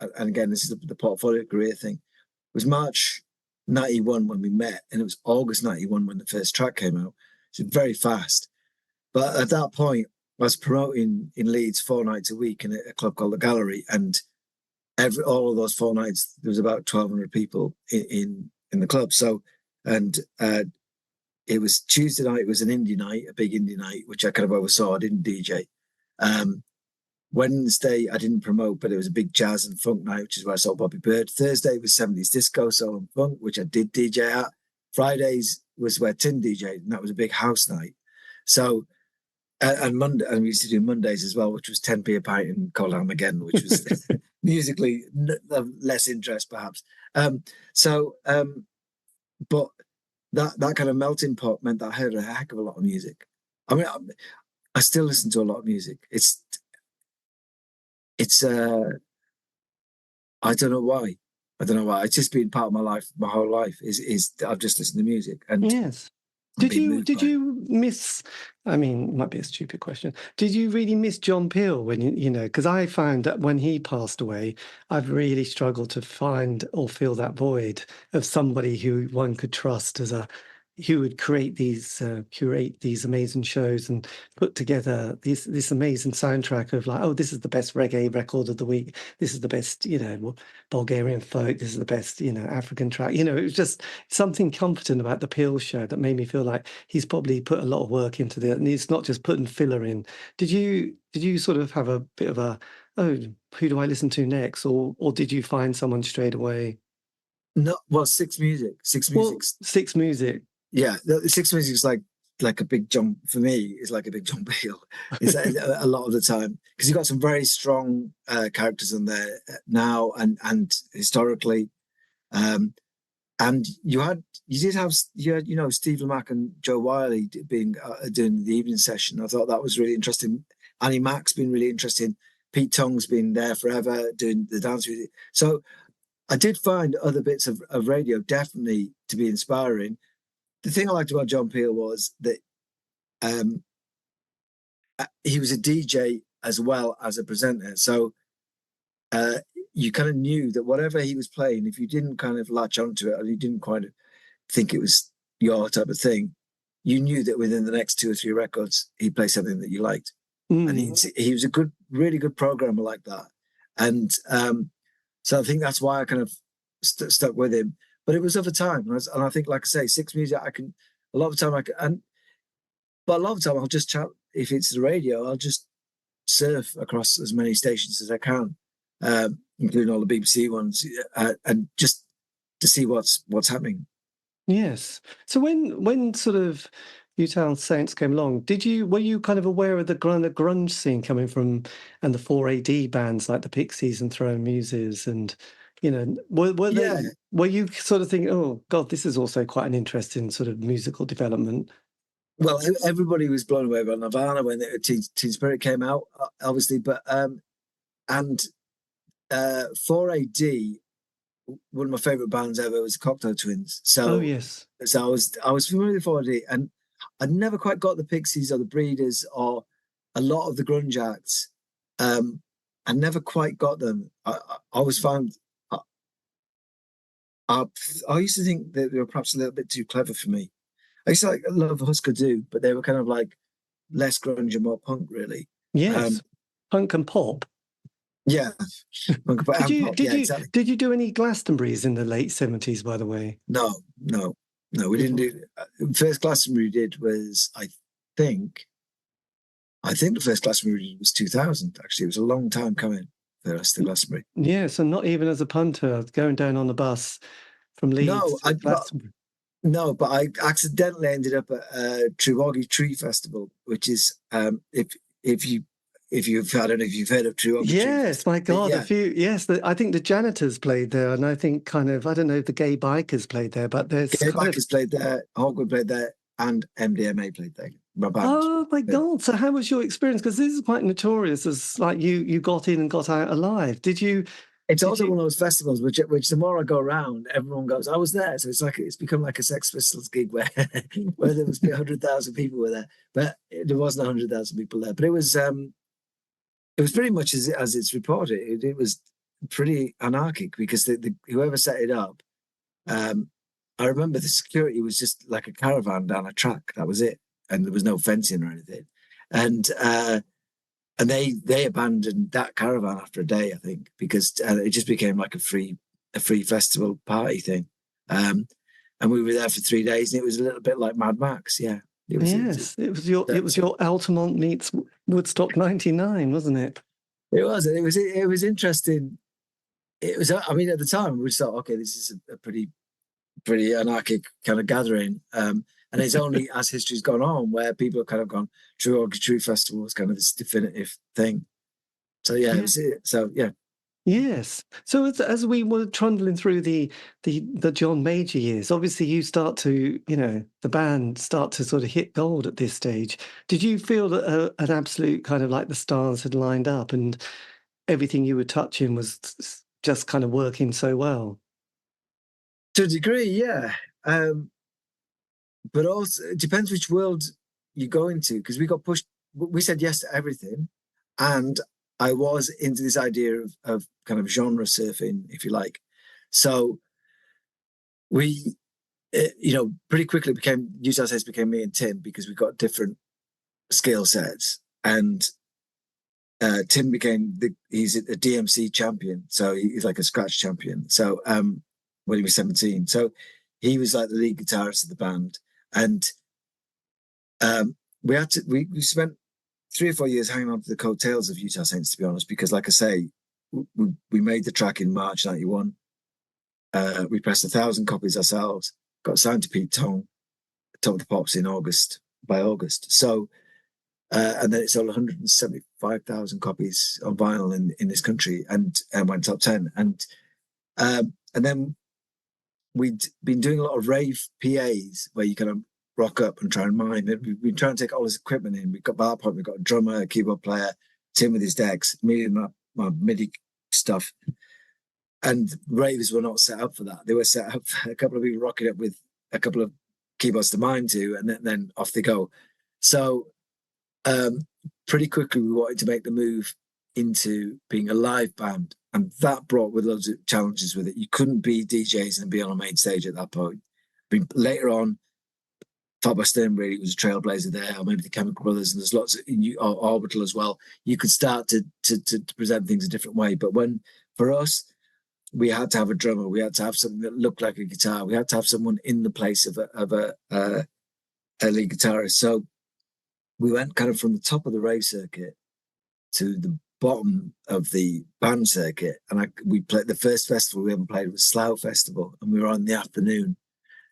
and again, this is the portfolio career thing. It was March 91 when we met, and it was August 91 when the first track came out. So very fast. But at that point, I was promoting in Leeds 4 nights a week in a club called The Gallery, and all of those 4 nights, there was about 1,200 people in the club. So, and it was Tuesday night, it was an indie night, a big indie night, which I kind of oversaw. I didn't DJ. Wednesday, I didn't promote, but it was a big jazz and funk night, which is where I saw Bobby Bird. Thursday was 70s disco, soul and funk, which I did DJ at. Fridays was where Tim DJ'd, and that was a big house night. So, and Monday, and we used to do Mondays as well, which was 10p a pint in Colham again, which was musically of less interest, perhaps. But that kind of melting pot meant that I heard a heck of a lot of music. I mean, I still listen to a lot of music. It's I don't know why. It's just been part of my life, my whole life. Is I've just listened to music. And yes. Did you miss? I mean, it might be a stupid question. Did you really miss John Peel when you know? Because I found that when he passed away, I've really struggled to find or fill that void of somebody who one could trust who would curate these amazing shows and put together this amazing soundtrack of like, oh, this is the best reggae record of the week. This is the best, Bulgarian folk. This is the best, African track. It was just something comforting about the Peel show that made me feel like he's probably put a lot of work into it, and he's not just putting filler in. Did you sort of have a bit of a, oh, who do I listen to next, or did you find someone straight away? No, well, Six Music. Yeah, the Six Music is like a big jump for me. It's like a big John Peel. It's a lot of the time because you've got some very strong characters in there now and historically, and you had Steve Lamacq and Joe Wiley doing the evening session. I thought that was really interesting. Annie Mac's been really interesting. Pete Tong's been there forever doing the dance music. So I did find other bits of radio definitely to be inspiring. The thing I liked about John Peel was that he was a DJ as well as a presenter. So you kind of knew that whatever he was playing, if you didn't kind of latch onto it or you didn't kind of think it was your type of thing, you knew that within the next 2 or 3 records, he'd play something that you liked. And he was a really good programmer like that. And so I think that's why I kind of stuck with him. But it was over time, and I think, like I say, Six Music. But a lot of the time I'll just chat. If it's the radio, I'll just surf across as many stations as I can, including all the BBC ones, and just to see what's happening. Yes. So when sort of Newtown Saints came along, were you kind of aware of the grunge scene coming from, and the 4AD bands like the Pixies and Throwing Muses and? Were you sort of thinking, oh God, this is also quite an interesting sort of musical development? Well, everybody was blown away by Nirvana when Teen Spirit came out, obviously, but 4AD, one of my favorite bands ever was the Cocteau Twins. So, yes. So I was familiar with 4AD, and I never quite got the Pixies or the Breeders or a lot of the grunge acts. I never quite got them. I always found. I used to think that they were perhaps a little bit too clever for me. I used to love Husker Du, but they were kind of like less grunge and more punk, really. Yes, punk and pop. Yeah. Punk and pop. Exactly. Did you do any Glastonburys in the late 70s, by the way? No, we didn't do. First Glastonbury we did was, I think the first Glastonbury we did was 2000. Actually, it was a long time coming. The rest of Glastonbury. Yes, and not even as a punter, going down on the bus from Leeds to Glastonbury. No, but I accidentally ended up at Treewoggy Tree Festival, which is I don't know if you've heard of Treewoggy. Yes, my God, I think the Janitors played there, and I think I don't know if the Gay Bikers played there, but there's Gay Bikers played there, Hogwood played there, and MDMA played there. Oh my God! So how was your experience? Because this is quite notorious as like you got in and got out alive. Did you? It's also one of those festivals which the more I go around, everyone goes, "I was there." So it's become like a Sex Pistols gig where there was 100,000 people were there, but there wasn't 100,000 people there. But it was pretty much as it's reported. It was pretty anarchic because whoever set it up, I remember the security was just like a caravan down a track. That was it. And there was no fencing or anything, and they abandoned that caravan after a day, I think, because it just became like a free festival party thing, and we were there for 3 days, and it was a little bit like Mad Max, yeah. It was your Altamont meets Woodstock '99, wasn't it? It was interesting. It was, I mean, at the time we thought, okay, this is a pretty anarchic kind of gathering. And it's only as history's gone on where people have kind of gone, True Festival was kind of this definitive thing. So yeah, it was it. So yeah. Yes. So as we were trundling through the John Major years, obviously you start to, the band start to sort of hit gold at this stage. Did you feel that an absolute kind of like the stars had lined up and everything you were touching was just kind of working so well? To a degree, yeah. But also, it depends which world you go into, because we got pushed. We said yes to everything, and I was into this idea of kind of genre surfing, if you like. So we, pretty quickly Utah Saints became me and Tim, because we got different skill sets. And Tim became he's a DMC champion, so he's like a scratch champion. So when he was 17, so he was like the lead guitarist of the band, and we spent 3 or 4 years hanging on to the coattails of Utah Saints, to be honest, because, like I say, we made the track in March '91. We pressed 1,000 copies ourselves, got signed to Pete Tong, Top of the Pops by August. So, and then it sold 175,000 copies on vinyl in this country, and went top 10. And then we'd been doing a lot of rave PAs where you kind of rock up and try and mime. We've been trying to take all this equipment in. By that point, we've got a drummer, a keyboard player, Tim with his decks, me and my MIDI stuff. And raves were not set up for that. They were set up for a couple of people rocking up with a couple of keyboards to mime to, and then off they go. So pretty quickly we wanted to make the move into being a live band, and that brought with loads of challenges with it. You couldn't be DJs and be on a main stage at that point. I mean, later on, Top by Stern really was a trailblazer there, or maybe the Chemical Brothers, and there's lots of Orbital as well. You could start to present things a different way. But for us, we had to have a drummer. We had to have something that looked like a guitar. We had to have someone in the place of a lead guitarist. So we went kind of from the top of the rave circuit to the bottom of the band circuit, and we played the first festival we ever played was Slough Festival, and we were on in the afternoon,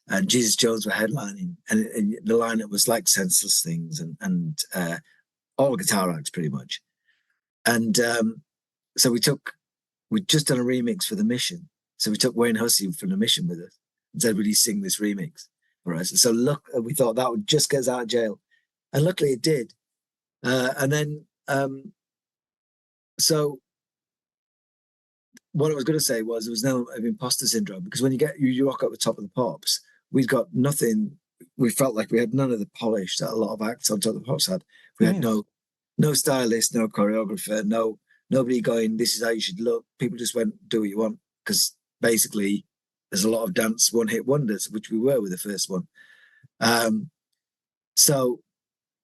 and Jesus Jones were headlining, and the lineup was like Senseless Things and all guitar acts pretty much. And so we'd just done a remix for The Mission, so we took Wayne Hussey from The Mission with us and said, "Would he sing this remix for us?" And so we thought that would just get us out of jail, and luckily it did. And then so what I was going to say was there was no imposter syndrome, because when you rock up the top of the Pops, we'd got nothing. We felt like we had none of the polish that a lot of acts on Top of the Pops had. We had no stylist, no choreographer, nobody going, "This is how you should look." People just went, "Do what you want," because basically there's a lot of dance one-hit wonders, which we were with the first one. So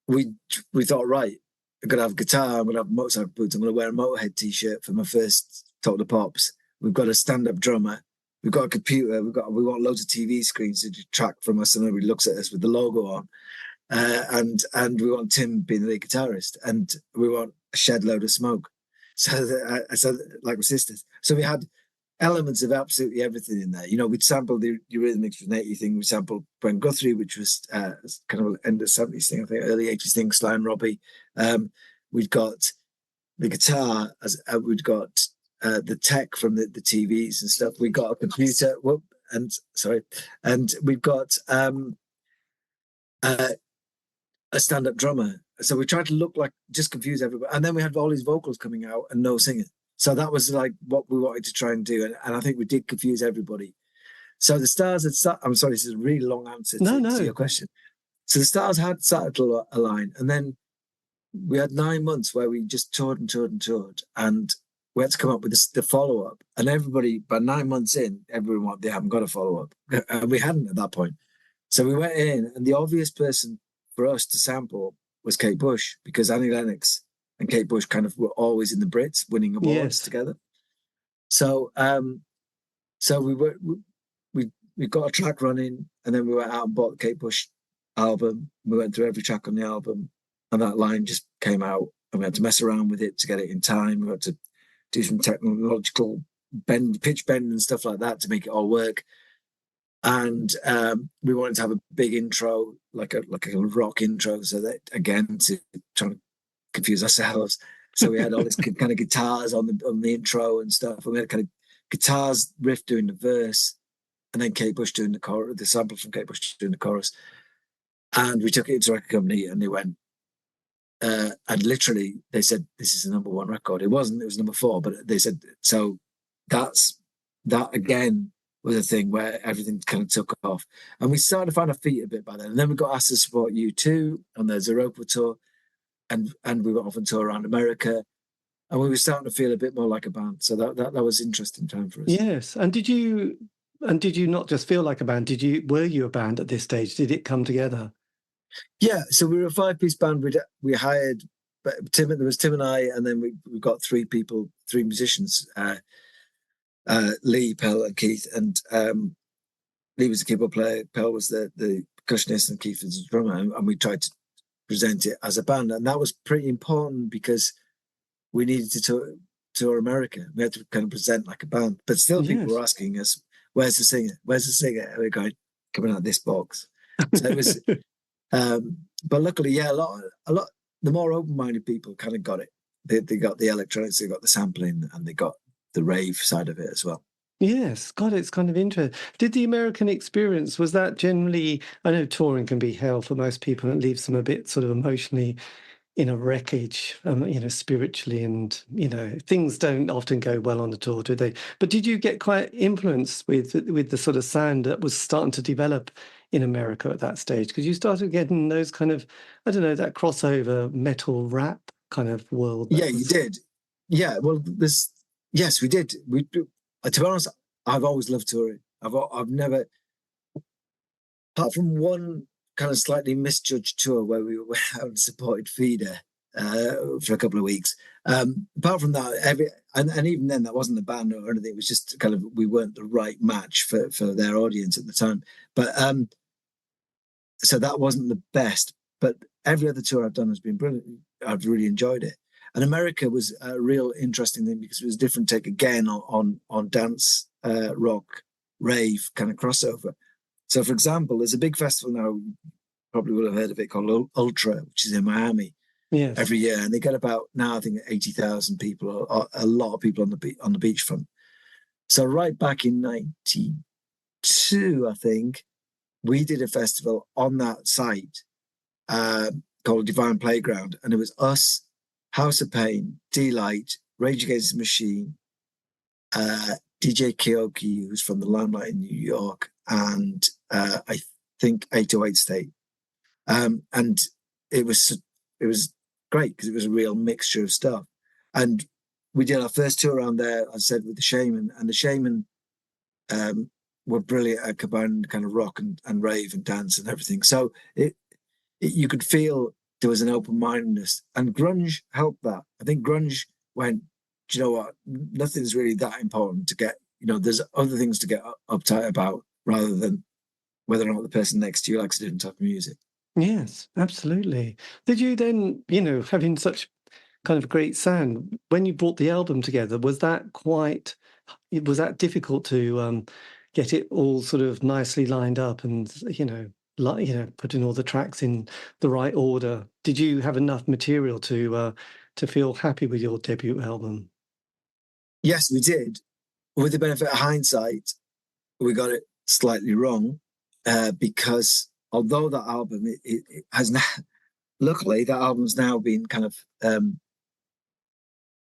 we thought, right, I'm going to have a guitar, I'm going to have motorcycle boots, I'm going to wear a Motorhead t-shirt for my first Top of the Pops. We've got a stand-up drummer. We've got a computer. We want loads of TV screens to track from us, so nobody looks at us with the logo on. And we want Tim being the lead guitarist, and we want a shed load of smoke. So like my sisters. So we had elements of absolutely everything in there. We'd sampled the Eurythmics from 80 thing. We sampled Brent Guthrie, which was kind of end of 70s thing, I think, early 80s thing, Sly and Robbie. We'd got the guitar, we'd got the tech from the TVs and stuff. We got a computer, and we've got a stand-up drummer. So we tried to look like, just confuse everybody. And then we had all these vocals coming out and no singing. So that was like what we wanted to try and do. And I think we did confuse everybody. So the Stars had I'm sorry, this is a really long answer to your question. So the Stars had started to align. And then we had 9 months where we just toured and toured and toured. And we had to come up with the follow-up. And everybody, by 9 months in, everyone, they haven't got a follow-up. And we hadn't at that point. So we went in, and the obvious person for us to sample was Kate Bush, because Annie Lennox and Kate Bush kind of were always in the Brits winning awards together. So we got a track running, and then we went out and bought the Kate Bush album. We went through every track on the album, and that line just came out. and we had to mess around with it to get it in time. We had to do some technological pitch bend and stuff like that to make it all work. And we wanted to have a big intro, like a rock intro, so that, again, to try to confuse ourselves. So we had all this kind of guitars on the intro and stuff. And we had kind of guitars riff doing the verse, and then Kate Bush doing the chorus, the sample from Kate Bush doing the chorus. And we took it to a record company, and they went, and literally they said, "This is the number one record." It wasn't; it was number 4. But they said, so that again was a thing where everything kind of took off, and we started to find our feet a bit by then. And then we got asked to support U2 on their Europa tour, and we went off on tour around America, and we were starting to feel a bit more like a band. So that was an interesting time for us. Yes, and did you not just feel like a band? Were you a band at this stage? Did it come together? Yeah, so we were a 5-piece band. We hired Tim. There was Tim and I, and then we got 3 musicians. Lee, Pell, and Keith. And Lee was the keyboard player, Pell was the percussionist, and Keith was the drummer. And we tried to present it as a band, and that was pretty important because we needed to tour America. We had to kind of present like a band, but still people were asking us, "Where's the singer? Where's the singer?" And we're going, "Coming out of this box." So it was. But luckily, a lot. The more open-minded people kind of got it. They got the electronics, they got the sampling, and they got the rave side of it as well. Yes, God, it's kind of interesting. Did the American experience, was that generally, I know touring can be hell for most people, and it leaves them a bit sort of emotionally in a wreckage, spiritually, and, things don't often go well on the tour, do they? But did you get quite influenced with the sort of sound that was starting to develop in America at that stage? Because you started getting those kind of, I don't know, that crossover metal rap kind of world. Yeah, you did. Yeah, well, yes, we did. To be honest, I've always loved touring. I've never, apart from one kind of slightly misjudged tour where we were out and supported Feeder for a couple of weeks. Apart from that, and even then, that wasn't a band or anything. It was just kind of, we weren't the right match for their audience at the time. But so that wasn't the best. But every other tour I've done has been brilliant. I've really enjoyed it. And America was a real interesting thing because it was a different take again on dance, rock, rave kind of crossover. So, for example, there's a big festival now, you probably will have heard of it, called Ultra, which is in Miami every year. And they get about, now I think, 80,000 people, or a lot of people on the beachfront. So right back in 92, I think, we did a festival on that site called Divine Playground. And it was us, House of Pain, D-Light, Rage Against the Machine, DJ Keoki, who's from the Limelight in New York, and I think 808 State. And it was great because it was a real mixture of stuff. And we did our first tour around there, I said, with the Shaman, and the Shaman were brilliant at combining kind of rock and rave and dance and everything. So you could feel there was an open-mindedness, and grunge helped that. I think grunge went, do you know what? Nothing's really that important to get, there's other things to get uptight about rather than whether or not the person next to you likes a different type of music. Yes, absolutely. Did you then, having such kind of great sound, when you brought the album together, was that difficult to get it all sort of nicely lined up and, putting all the tracks in the right order? Did you have enough material to feel happy with your debut album? Yes, we did. With the benefit of hindsight, we got it slightly wrong because although that album it has now, luckily that album's now been kind of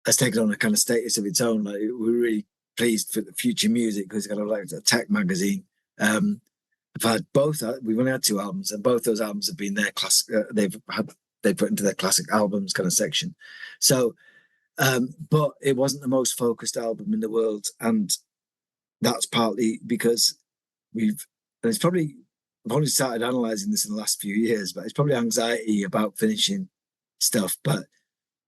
has taken on a kind of status of its own. Like, we're really pleased for the future music because it's kind of like a tech magazine. I've had both. We've only had 2 albums, and both those albums have been their classic. They put into their classic albums kind of section. So, but it wasn't the most focused album in the world, and that's partly because I've only started analysing this in the last few years, but it's probably anxiety about finishing stuff. But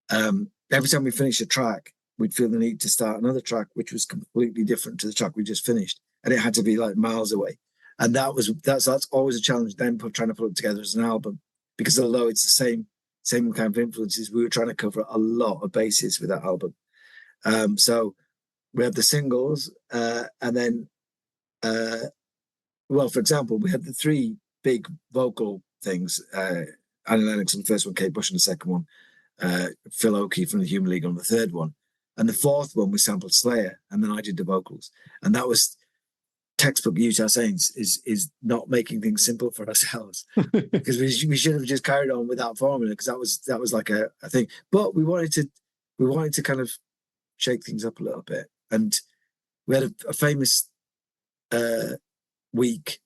every time we finished a track, we'd feel the need to start another track, which was completely different to the track we just finished, and it had to be like miles away. And that's always a challenge then, trying to put it together as an album, because although it's the same kind of influences. We were trying to cover a lot of bases with that album. So we had the singles, and then, well, for example, we had the three big vocal things. Annie Lennox on the first one, Kate Bush on the second one, Phil Oakey from the Human League on the third one. And the fourth one, we sampled Slayer, and then I did the vocals. And that was textbook Utah Saints, is not making things simple for ourselves. Because we should have just carried on with that formula, because that was like a thing. But we wanted to kind of shake things up a little bit. And we had a famous week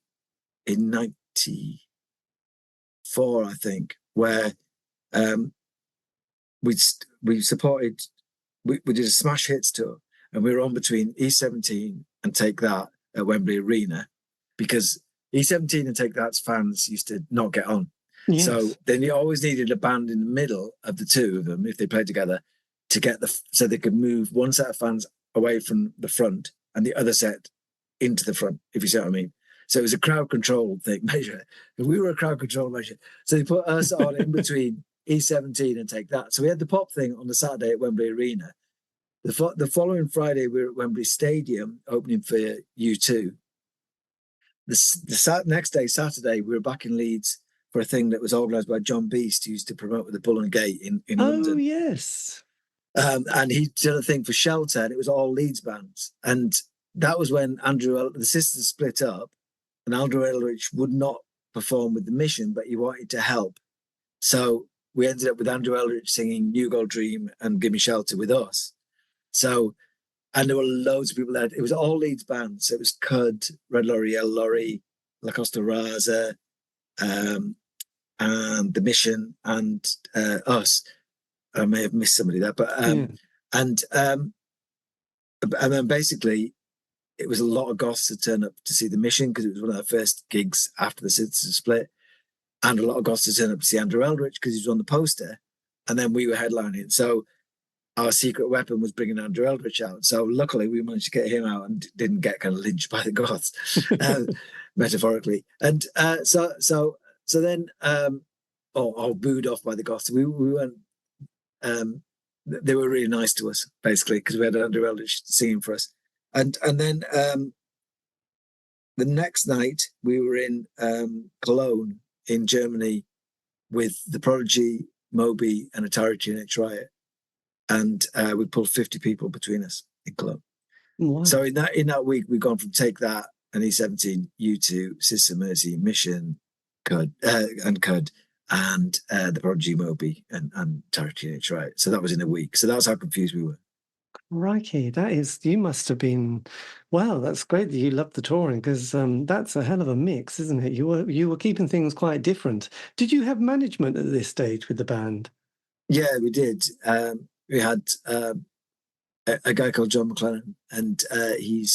in 94, I think, where we did a smash hits tour, and we were on between E17 and Take That at Wembley Arena, because E17 and Take That's fans used to not get on. Yes. So then you always needed a band in the middle of the two of them, if they played together, to get so they could move one set of fans away from the front and the other set into the front, if you see what I mean. So it was a crowd control measure. And we were a crowd control measure. So they put us on in between E17 and Take That. So we had the pop thing on the Saturday at Wembley Arena. The following Friday, we were at Wembley Stadium opening for U2. The next day, Saturday, we were back in Leeds for a thing that was organised by John Beast, who used to promote with the Bull and Gate in London. Oh, yes. And he did a thing for Shelter, and it was all Leeds bands. And that was when the sisters split up, and Andrew Eldritch would not perform with the Mission, but he wanted to help. So we ended up with Andrew Eldritch singing New Gold Dream and Give Me Shelter with us. So, and there were loads of people there. It was all Leeds bands. So it was Cud, Red Lorry, Yellow Lorry, La Costa Raza, and the Mission, and us. I may have missed somebody there, but and then basically it was a lot of goths to turn up to see the Mission, because it was one of our first gigs after the sisters split, and a lot of goths to turn up to see Andrew Eldritch because he was on the poster, and then we were headlining. So our secret weapon was bringing Andrew Eldritch out. So luckily we managed to get him out and didn't get kind of lynched by the goths, metaphorically. And so then, or booed off by the goths. We weren't. They were really nice to us, basically, because we had Andrew Eldritch singing for us. And then the next night we were in Cologne in Germany with The Prodigy, Moby, and Atari Teenage Riot, and we pulled 50 people between us in Cologne. Wow. So in that week we've gone from Take That and E17, U2, Sister Mercy, Mission, Cud, and The Prodigy, Moby, and Atari Teenage Riot. So that was in a week. So that's how confused we were. Crikey, you must have been, wow, that's great that you loved the touring, because that's a hell of a mix, isn't it? You were keeping things quite different. Did you have management at this stage with the band? Yeah, we did. We had a guy called John McLennan, and he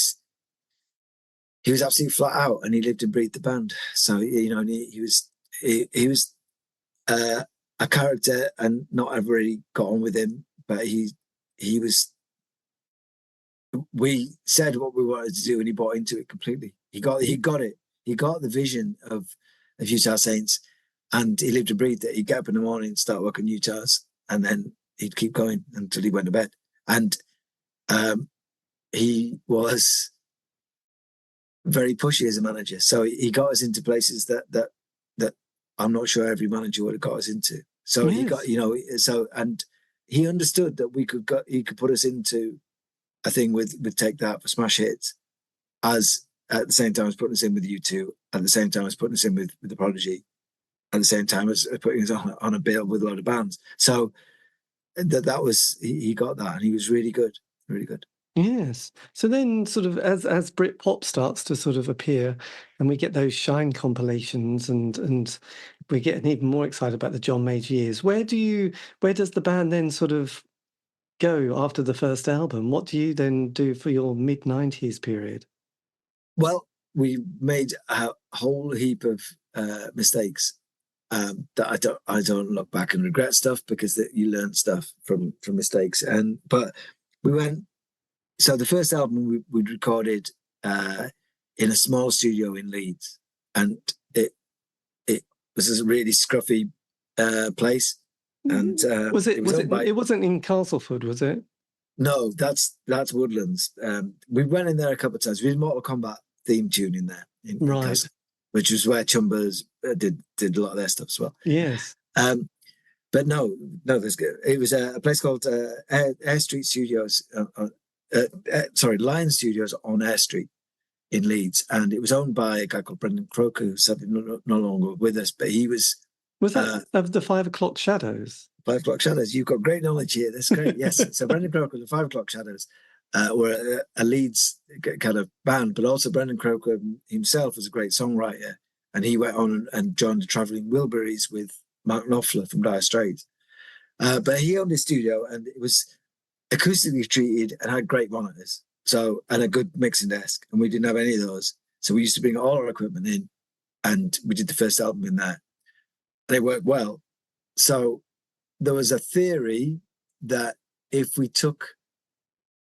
was absolutely flat out, and he lived and breathed the band. So, you know, he was a character, and not everybody got on with him, but he was. We said what we wanted to do, and he bought into it completely. He got it. He got the vision of Utah Saints, and he lived and breathed it. He'd get up in the morning and start working Utahs, and then he'd keep going until he went to bed. And he was very pushy as a manager, so he got us into places that I'm not sure every manager would have got us into. So yes. He got, you know, and he understood that he could put us into a thing with Take That for smash hits, as at the same time as putting us in with U2, at the same time as putting us in with The Prodigy, at the same time as putting us on a bill with a lot of bands. So that was, he got that, and he was really good, really good. Yes. So then sort of as Britpop starts to sort of appear, and we get those Shine compilations, and we're getting even more excited about the John Major years, where does the band then sort of go after the first album? What do you then do for your mid-90s period? Well, we made a whole heap of mistakes that I don't look back and regret stuff, because you learn stuff from mistakes. But we went. So the first album we'd recorded in a small studio in Leeds, and it was a really scruffy place. And Was it? owned by, It wasn't in Castleford, was it? no, that's Woodlands. We went in there a couple of times. We did Mortal Kombat theme tune in there in Right. Castle, which was where Chumbers did a lot of their stuff as well. Yes. But no, there's good. It was a place called Air Street Studios. Lion Studios on Air Street in Leeds, and it was owned by a guy called Brendan Croker, who's sadly no longer with us, but he was. Was that of the 5 o'clock shadows? 5 o'clock shadows. You've got great knowledge here. That's great. Yes. So Brendan Croker, the 5 o'clock shadows, were a Leeds kind of band, but also Brendan Croker himself was a great songwriter, and he went on and joined the Travelling Wilburys with Mark Knopfler from Dire Straits. But he owned a studio, and it was acoustically treated and had great monitors, and a good mixing desk, and we didn't have any of those. So we used to bring all our equipment in, and we did the first album in there. They worked well. So there was a theory that if we took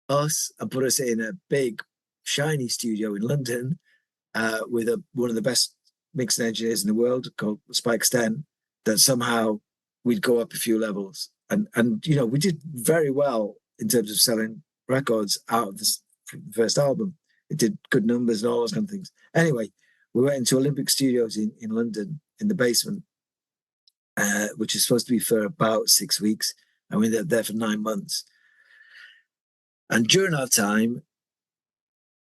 us and put us in a big, shiny studio in London with one of the best mixing engineers in the world called Spike Sten, that somehow we'd go up a few levels. And we did very well in terms of selling records out of the first album. It did good numbers and all those kind of things. Anyway, we went into Olympic Studios in London in the basement, which is supposed to be for about 6 weeks. And we ended up there for 9 months. And during our time,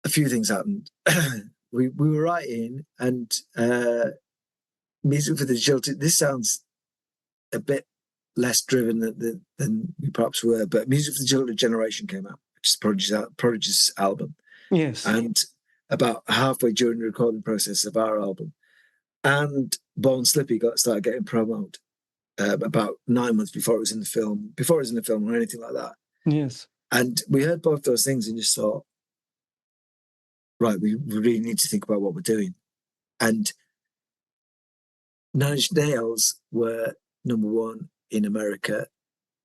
a few things happened. we were writing, and Music for the Jilted. This sounds a bit less driven than we perhaps were, but Music for the Jilted Generation came out, which is Prodigy's album. Yes. And about halfway during the recording process of our album, and Born Slippy started getting promoted about 9 months before it was in the film, or anything like that. Yes. And we heard both those things and just thought, right, we really need to think about what we're doing. And Nine Inch Nails were number one in America,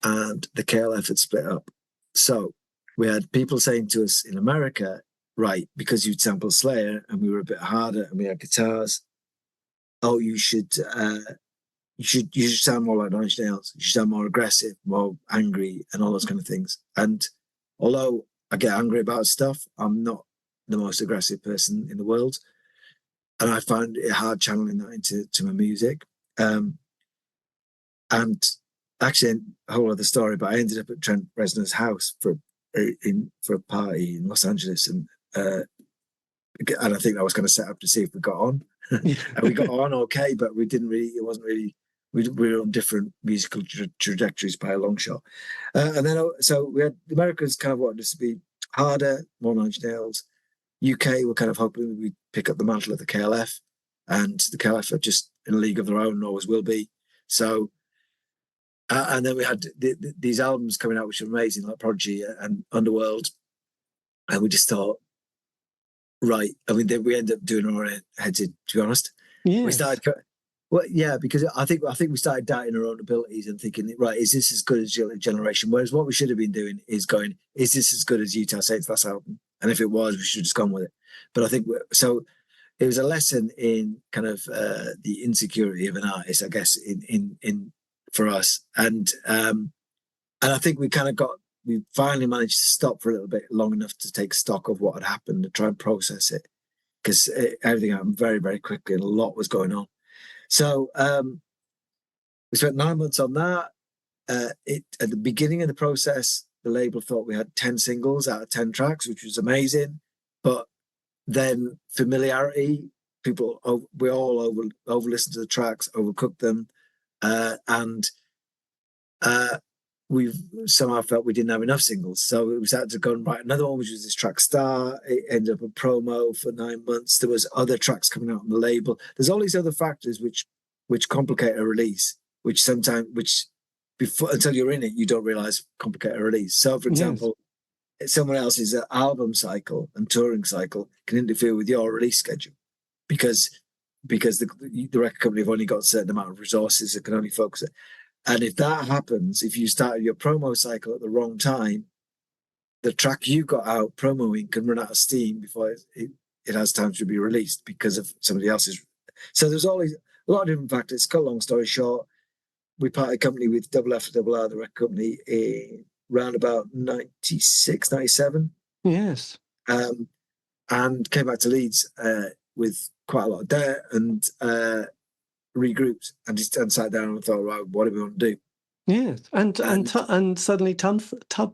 and the KLF had split up. So we had people saying to us in America, right, because you'd sampled Slayer and we were a bit harder and we had guitars, oh, you should sound more like Nine Inch Nails. You should sound more aggressive, more angry, and all those kind of things. And although I get angry about stuff, I'm not the most aggressive person in the world, and I find it hard channeling that into my music. And actually, a whole other story, but I ended up at Trent Reznor's house for a party in Los Angeles, and I think I was kind of set up to see if we got on. And we got on okay, but we didn't really. It wasn't really. We were on different musical trajectories by a long shot. And then, so we had Americans kind of wanted us to be harder, more Nine Inch Nails. UK were kind of hoping we'd pick up the mantle of the KLF, and the KLF are just in a league of their own, and always will be. So, and then we had these albums coming out, which were amazing, like Prodigy and Underworld. And we just thought, right, I mean, we ended up doing our heads in, to be honest. Yes. We started, well, yeah, because I think we started doubting our own abilities and thinking, right, is this as good as Generation? Whereas what we should have been doing is going, is this as good as Utah Saints last album? And if it was, we should have just gone with it. But I think so. It was a lesson in kind of the insecurity of an artist, I guess, in for us. And I think we finally managed to stop for a little bit long enough to take stock of what had happened and try and process it, because everything happened very, very quickly and a lot was going on. So we spent 9 months on that. At the beginning of the process, the label thought we had 10 singles out of 10 tracks, which was amazing. But then familiarity, we all over listened to the tracks, overcooked them, and we somehow felt we didn't have enough singles. So we had to go and write another one, which was this track Star. It ended up a promo for 9 months. There was other tracks coming out on the label. There's all these other factors which complicate a release, before, until you're in it, you don't realize complicate a release. So, for example, someone else's album cycle and touring cycle can interfere with your release schedule because the record company have only got a certain amount of resources that can only focus it. And if that happens, if you started your promo cycle at the wrong time, the track you got out promoing can run out of steam before it has time to be released because of somebody else's. So there's always a lot of different factors. Cut a long story short, we parted company with Double F Double R, the record company, in round about 96, 97. Yes. And came back to Leeds with quite a lot of debt and regrouped and sat down and thought, right, what do we want to do? Yes, and suddenly Tub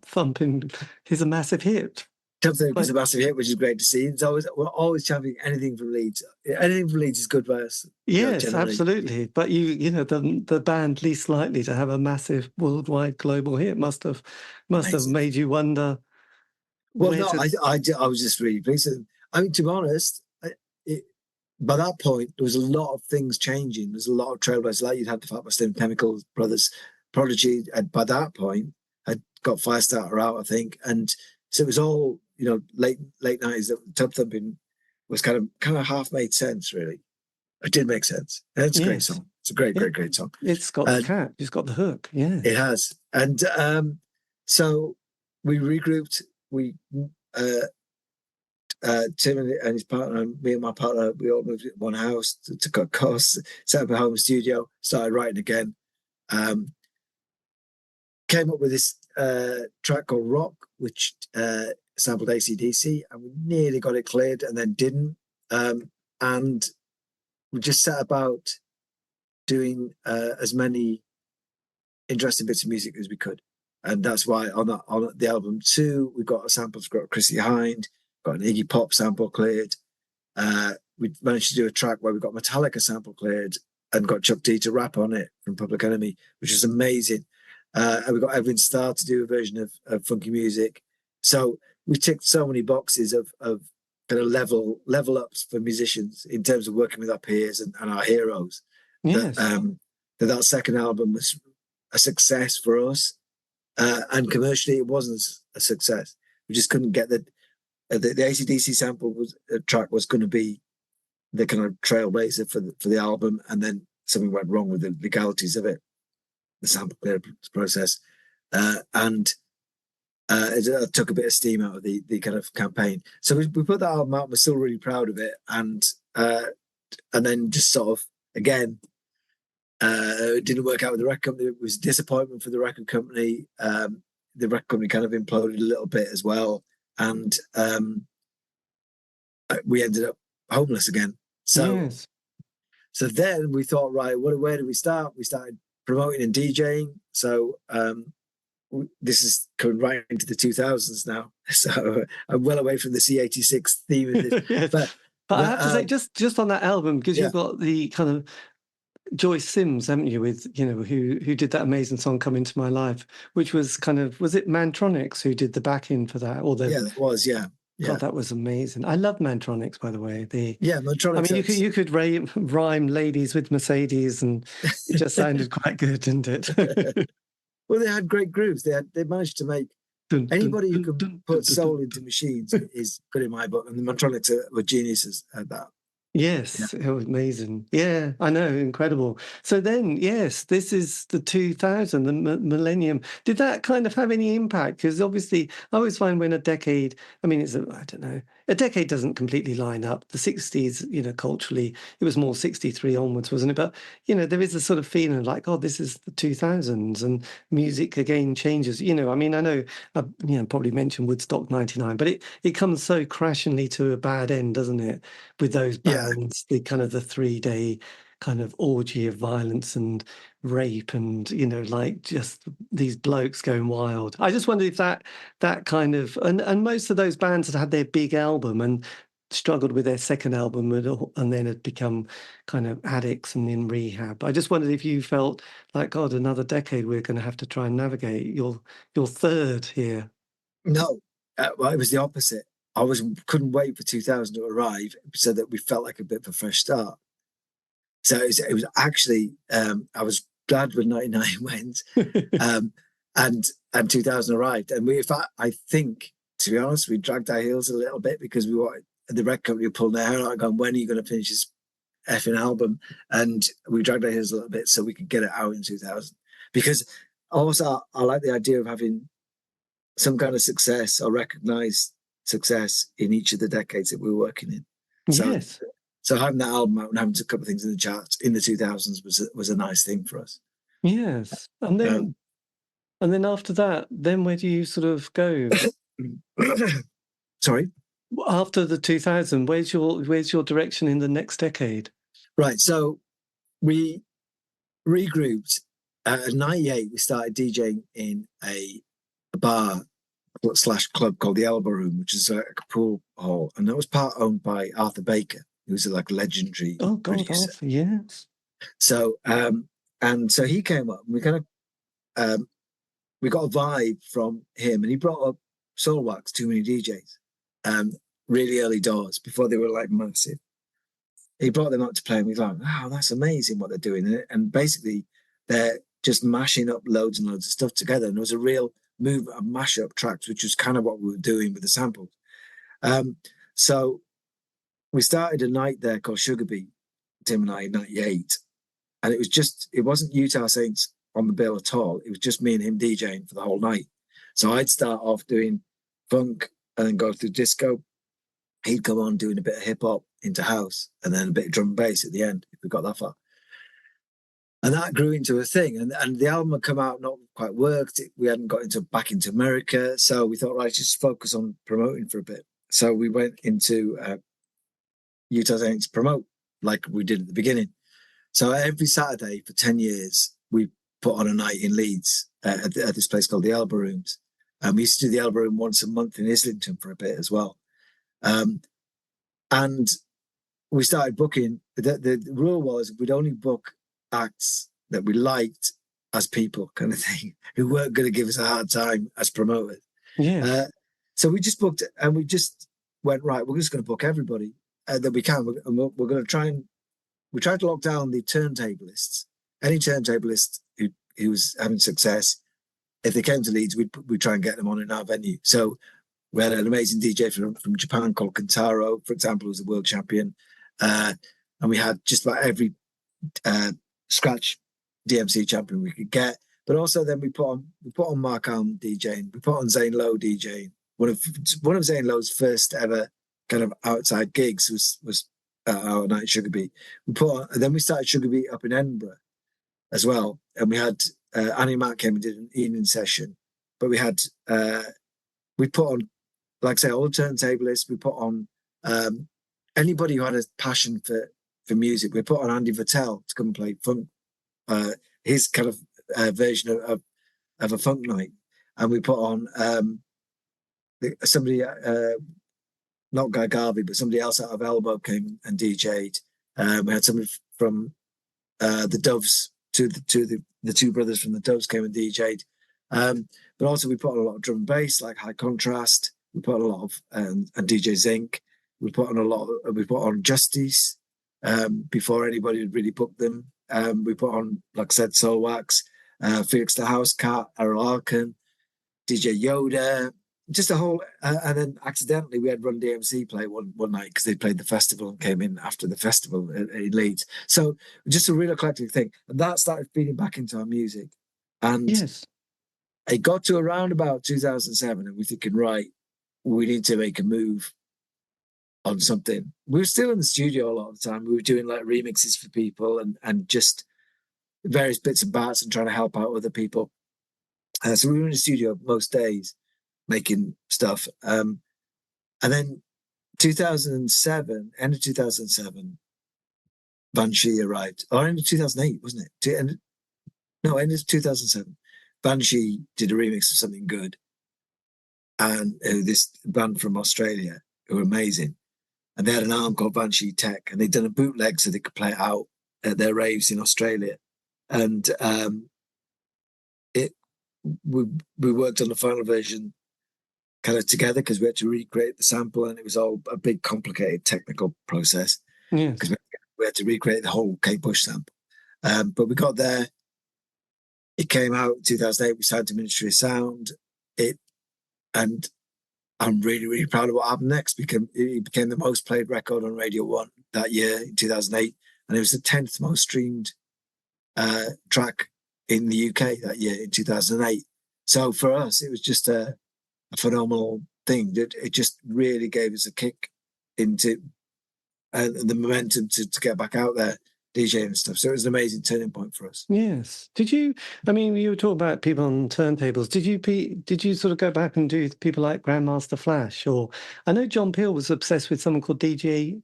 Thumping is a massive hit. Tub Thumping was a massive hit, which is great to see. We're always championing anything from Leeds. Anything from Leeds is good by us. Yes, absolutely. But the band least likely to have a massive worldwide global hit must have made you wonder. Well, no, I was just really pleased. I mean, to be honest, by that point, there was a lot of things changing. There's a lot of trailblazers. Like you'd had the Fatboy Slim Chemical Brothers, Prodigy. And by that point, had got Firestarter out, I think, and so it was all late 90s. That Tub Thumping was kind of half made sense, really. It did make sense. And it's a great song. It's a great song. It's got the cat. It's got the hook. Yeah, it has. And so we regrouped. We Tim and his partner, and me and my partner, we all moved to one house to cut costs, set up a home studio, started writing again. Came up with this track called Rock, which sampled AC/DC, and we nearly got it cleared and then didn't. And we just set about doing as many interesting bits of music as we could. And that's why on the album 2, we got a sample from Chrissy Hind, got an Iggy Pop sample cleared. We managed to do a track where we got Metallica sample cleared and got Chuck D to rap on it from Public Enemy, which is amazing. And we got Edwin Starr to do a version of funky music. So we ticked so many boxes of kind of level ups for musicians in terms of working with our peers and our heroes. Yes. That second album was a success for us. And commercially, it wasn't a success. We just couldn't get the AC/DC sample track was going to be the kind of trailblazer for the album, and then something went wrong with the legalities of it, the sample clearance process, and it took a bit of steam out of the kind of campaign. So we put that album out. We're still really proud of it, and then just sort of again. It didn't work out with the record company. It was a disappointment for the record company. The record company kind of imploded a little bit as well. And we ended up homeless again. So then we thought, right, where do we start? We started promoting and DJing. So this is coming right into the 2000s now. So I'm well away from the C86 theme of this. Yes. But I have to say, just on that album, because you've got the kind of Joyce Sims, haven't you, with who did that amazing song "Come Into My Life," which was was it Mantronics who did the backing for that? It was. God, that was amazing. I love Mantronics, by the way. Mantronics. I mean, you could rhyme ladies with Mercedes, and it just sounded quite good, didn't it? Well, they had great grooves. They managed to make anybody who can put soul into machines is good in my book, and the Mantronics were geniuses at that. Yes, it was amazing. Yeah, I know, incredible. So then, yes, this is the 2000, the millennium. Did that kind of have any impact? Because obviously, I always find when a decade, I mean, I don't know, a decade doesn't completely line up. The 60s, culturally, it was more 63 onwards, wasn't it? But, there is a sort of feeling like, oh, this is the 2000s and music again changes. I mean, I know, probably mentioned Woodstock 99, but it comes so crashingly to a bad end, doesn't it? With those bands, the kind of the 3-day kind of orgy of violence and rape and, like just these blokes going wild. I just wondered if that kind of, and most of those bands had had their big album and struggled with their second album and then had become kind of addicts and in rehab. I just wondered if you felt like, God, another decade we're going to have to try and navigate your third here. No, well, it was the opposite. I couldn't wait for 2000 to arrive so that we felt like a bit of a fresh start. So it was actually, I was glad when 99 went and 2000 arrived. And I think, to be honest, we dragged our heels a little bit because the record company pulled their hair out and gone, when are you going to finish this effing album? And we dragged our heels a little bit so we could get it out in 2000. Because also I like the idea of having some kind of success or recognized success in each of the decades that we were working in. So having that album out and having a couple of things in the charts in the 2000s was a nice thing for us. Yes. And then after that, then where do you sort of go? Sorry? After the 2000, where's your direction in the next decade? Right. So we regrouped. At 98, we started DJing in a bar / club called the Elbow Room, which is a pool hall. And that was part owned by Arthur Baker, who's like a legendary producer. Arthur, yes. So, and so he came up and we kind of, we got a vibe from him, and he brought up Soulwax, Too Many DJs, really early doors before they were like massive. He brought them up to play, and we were like, wow, that's amazing what they're doing. And basically, they're just mashing up loads and loads of stuff together. And there was a real movement of mash-up tracks, which was kind of what we were doing with the samples. So we started a night there called Sugar Beat, Tim and I, in 98. And it wasn't Utah Saints on the bill at all. It was just me and him DJing for the whole night. So I'd start off doing funk and then go through disco. He'd come on doing a bit of hip hop into house, and then a bit of drum and bass at the end, if we got that far. And that grew into a thing. And the album had come out, not quite worked. We hadn't got back into America. So we thought, right, just focus on promoting for a bit. So we went into Utah Saints promote like we did at the beginning. So every Saturday for 10 years, we put on a night in Leeds at this place called the Elbow Rooms. And we used to do the Elbow Room once a month in Islington for a bit as well. And we started booking. The rule was we'd only book acts that we liked as people, kind of thing, who weren't going to give us a hard time as promoters. Yeah. So we just booked, and we just went, right, we're just going to book everybody that we can. And we're going to try and we tried to lock down the turntablists. Any turntablist who was having success, if they came to Leeds, we'd try and get them on in our venue. So we had an amazing DJ from Japan called Kentaro, for example, who was a world champion. And we had just about every scratch DMC champion we could get. But also then we put on Mark Alm DJing. We put on Zane Lowe DJing. One of Zane Lowe's first ever kind of outside gigs was our night at Sugar Beat. Then we started Sugar Beat up in Edinburgh as well. And we had Annie Mac came and did an evening session. But we put on, like I say, all the turntablists. We put on anybody who had a passion for music. We put on Andy Vattel to come and play funk, his kind of version of a funk night. And we put on somebody, not Guy Garvey, but somebody else out of Elbow came and DJ'd. We had somebody from the Doves, the two brothers from the Doves came and DJ'd. But also we put on a lot of drum and bass, like High Contrast. We put on a lot of and DJ Zinc. We put on Justice before anybody had really booked them. We put on, like I said, Soulwax, Felix the House Cat, Errol Arkin, DJ Yoda, just a whole. And then accidentally we had Run DMC play one night because they played the festival and came in after the festival in Leeds. So just a real eclectic thing, and that started feeding back into our music. And yes, it got to around about 2007, and we're thinking, right, we need to make a move on something. We were still in the studio a lot of the time. We were doing like remixes for people and just various bits and bats and trying to help out other people. So we were in the studio most days making stuff. And then 2007, end of 2007, Banshee arrived. Or end of 2008, wasn't it? End of 2007. Banshee did a remix of Something Good. And this band from Australia who were amazing. And they had an arm called Banshee Tech, and they'd done a bootleg so they could play it out at their raves in Australia. And we worked on the final version kind of together because we had to recreate the sample, and it was all a big, complicated technical process. Because we had to recreate the whole Kate Bush sample. But we got there. It came out in 2008. We signed to Ministry of Sound. And I'm really, really proud of what happened next. It became the most played record on Radio 1 that year in 2008. And it was the 10th most streamed track in the UK that year in 2008. So for us, it was just a phenomenal thing. It just really gave us a kick into the momentum to get back out there DJing and stuff. So it was an amazing turning point for us. Yes. Did you? I mean, you were talking about people on turntables. Did you sort of go back and do people like Grandmaster Flash? Or I know John Peel was obsessed with someone called DJ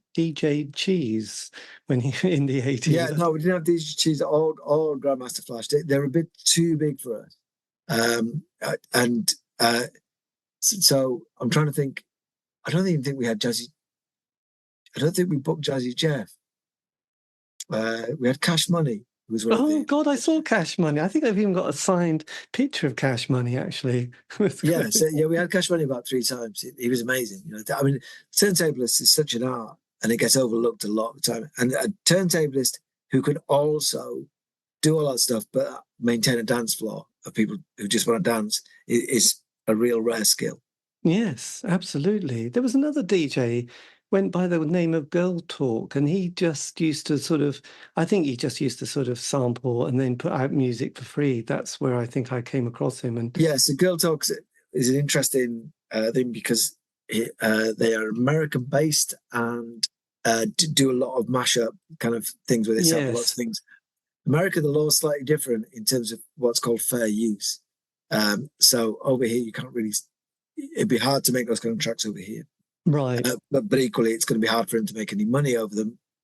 Cheese when he in the 80s. Yeah, no, we didn't have DJ Cheese or Grandmaster Flash. They're a bit too big for us. So I'm trying to think. I don't even think we had Jazzy. I don't think we booked Jazzy Jeff. We had Cash Money. Who was God, I saw Cash Money. I think they've even got a signed picture of Cash Money, actually. Yeah, we had Cash Money about 3 times. He was amazing. I mean, turntablist is such an art, and it gets overlooked a lot of the time. And a turntablist who can also do all that stuff, but maintain a dance floor of people who just want to dance is a real rare skill. Yes, absolutely. There was another DJ went by the name of Girl Talk, and he just used to sort of sample and then put out music for free. That's where I think I came across him. And so Girl Talk is an interesting thing because they are American based and do a lot of mashup kind of things where they sample lots of things. America, the law is slightly different in terms of what's called fair use. So over here, you can't really. It'd be hard to make those kind of tracks over here. Right. But equally, it's going to be hard for him to make any money out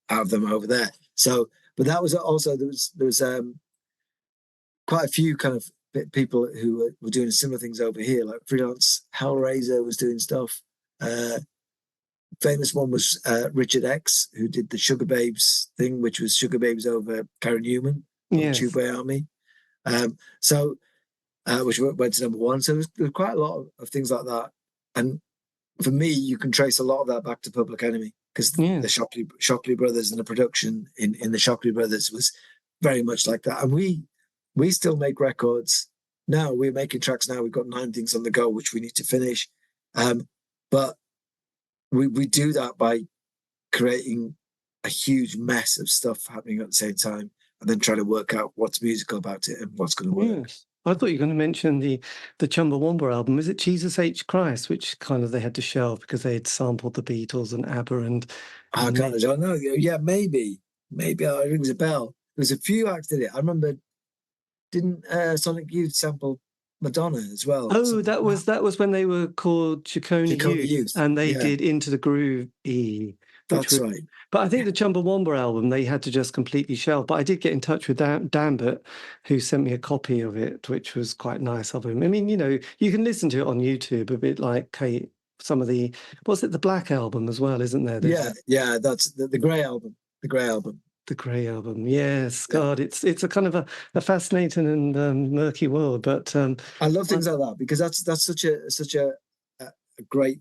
of them over there. So, but that was also, there was quite a few kind of people who were doing similar things over here, like freelance Hellraiser was doing stuff. Famous one was Richard X, who did the Sugar Babes thing, which was Sugar Babes over Karen Newman, Tubeway Army. Which went to #1. So there's quite a lot of things like that. And for me, you can trace a lot of that back to Public Enemy because the Shockley brothers and the production in the Shockley brothers was very much like that. And we still make records now. We're making tracks now. We've got 9 things on the go, which we need to finish. But we do that by creating a huge mess of stuff happening at the same time and then trying to work out what's musical about it and what's going to work. Yes. I thought you were going to mention the Chumbawamba album. Is it Jesus H. Christ, which kind of they had to shelve because they had sampled the Beatles and ABBA and I don't know. Yeah, maybe it rings a bell. There's a few acts did it. I remember. Didn't Sonic Youth sample Madonna as well? Oh, that was when they were called Chicone Youth, and they did Into the Groove E. That's right. But I think the Chumbawamba album, they had to just completely shelve. But I did get in touch with Dambert, who sent me a copy of it, which was quite nice of him. I mean, you can listen to it on YouTube, a bit like some of the, was it the Black album as well, isn't there? Yeah, that's the Grey album. The Grey album. The Grey album, yes. God, it's a kind of a fascinating and murky world. But I love things like that because that's such a great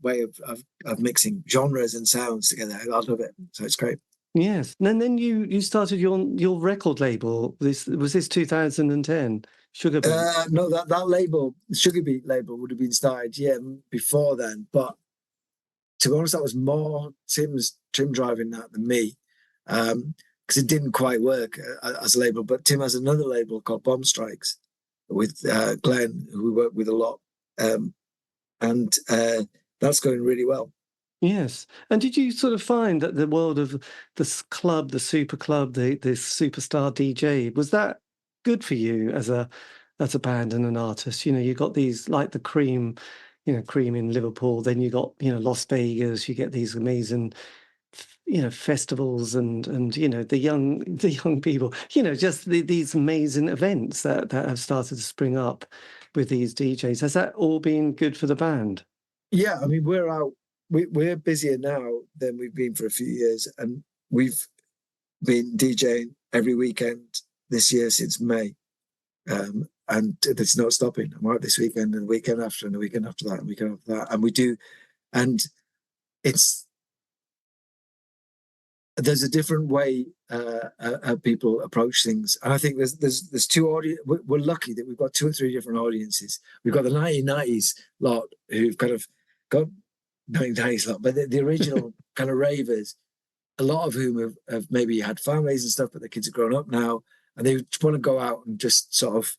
way of mixing genres and sounds together. I love it. So it's great. Yes. And then you started your record label. Was this 2010? Sugar Beat? No, that label, the Sugar Beat label, would have been started before then. But to be honest, that was more Tim driving that than me. Because it didn't quite work as a label. But Tim has another label called Bomb Strikes with Glenn, who we work with a lot. And that's going really well. Yes. And did you sort of find that the world of this club, the super club, the superstar DJ, was that good for you as a band and an artist? You got these like the Cream, Cream in Liverpool. Then you got Las Vegas. You get these amazing festivals and the young people. Just these amazing events that have started to spring up with these DJs. Has that all been good for the band? Yeah, I mean, we're out. We're busier now than we've been for a few years, and we've been DJing every weekend this year since May, and it's not stopping. I'm out this weekend and the weekend after and the weekend after that and the weekend after that, and we do, and there's a different way people approach things, and I think there's 2 audience. We're lucky that we've got 2 or 3 different audiences. We've got the 1990s lot who've kind of got 1990s lot, but the original kind of ravers, a lot of whom have maybe had families and stuff, but the kids have grown up now, and they want to go out and just sort of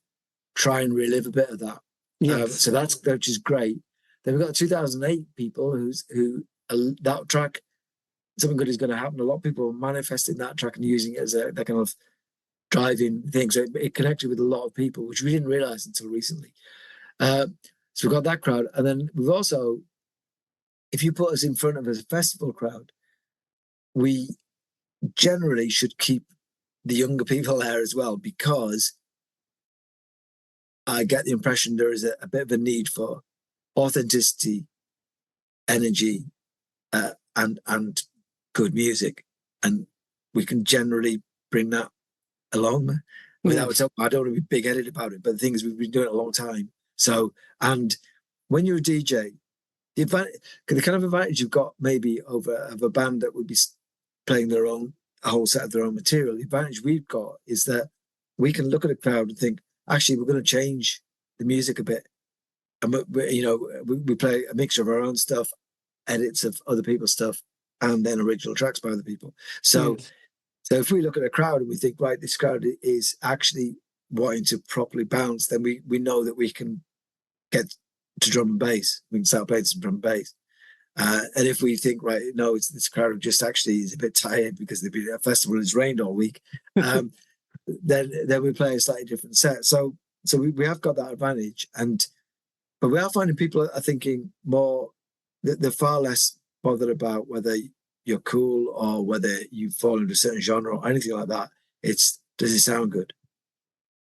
try and relive a bit of that. Yes. So which is great. Then we've got 2008 people who that track something good is going to happen. A lot of people are manifesting that track and using it as a that kind of driving thing. So it connected with a lot of people, which we didn't realize until recently. So we've got that crowd. And then we've also, if you put us in front of a festival crowd, we generally should keep the younger people there as well, because I get the impression there is a bit of a need for authenticity, energy, and good music. And we can generally bring that along without, I don't want to be big-headed about it, but the thing is, we've been doing it a long time. So, and when you're a DJ, the kind of advantage you've got maybe over of a band that would be playing a whole set of their own material, the advantage we've got is that we can look at a crowd and think, actually, we're going to change the music a bit. And we play a mixture of our own stuff, edits of other people's stuff, and then original tracks by other people. So if we look at a crowd and we think, right, this crowd is actually wanting to properly bounce, then we know that we can get to drum and bass. We can start playing some drum and bass. And if we think, right, no, this crowd just actually is a bit tired because they've been at a festival and it's rained all week, then we play a slightly different set. So we have got that advantage. But we are finding people are thinking more, they're far less bothered about whether you're cool or whether you fall into a certain genre or anything like that. It's, does it sound good?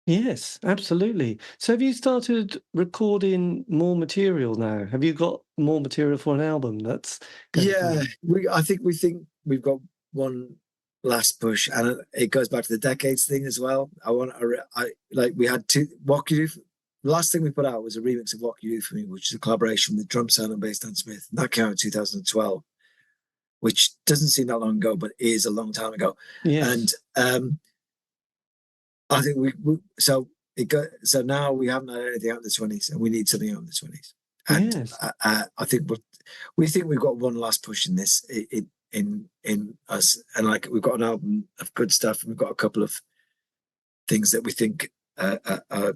Yes, absolutely. So have you started recording more material now? Have you got more material for an album that's I think we've got one last push, and it goes back to the decades thing as well. We had two Walk You Do. The last thing we put out was a remix of Walk You Do For Me, which is a collaboration with Drum Sound and Bass Dan Smith. And that came out in 2012, which doesn't seem that long ago, but is a long time ago. Yes. And I think so now we haven't had anything out in the 20s, and we need something out in the 20s. And yes. I think we think we've got one last push in this in us, and like we've got an album of good stuff, and we've got a couple of things that we think are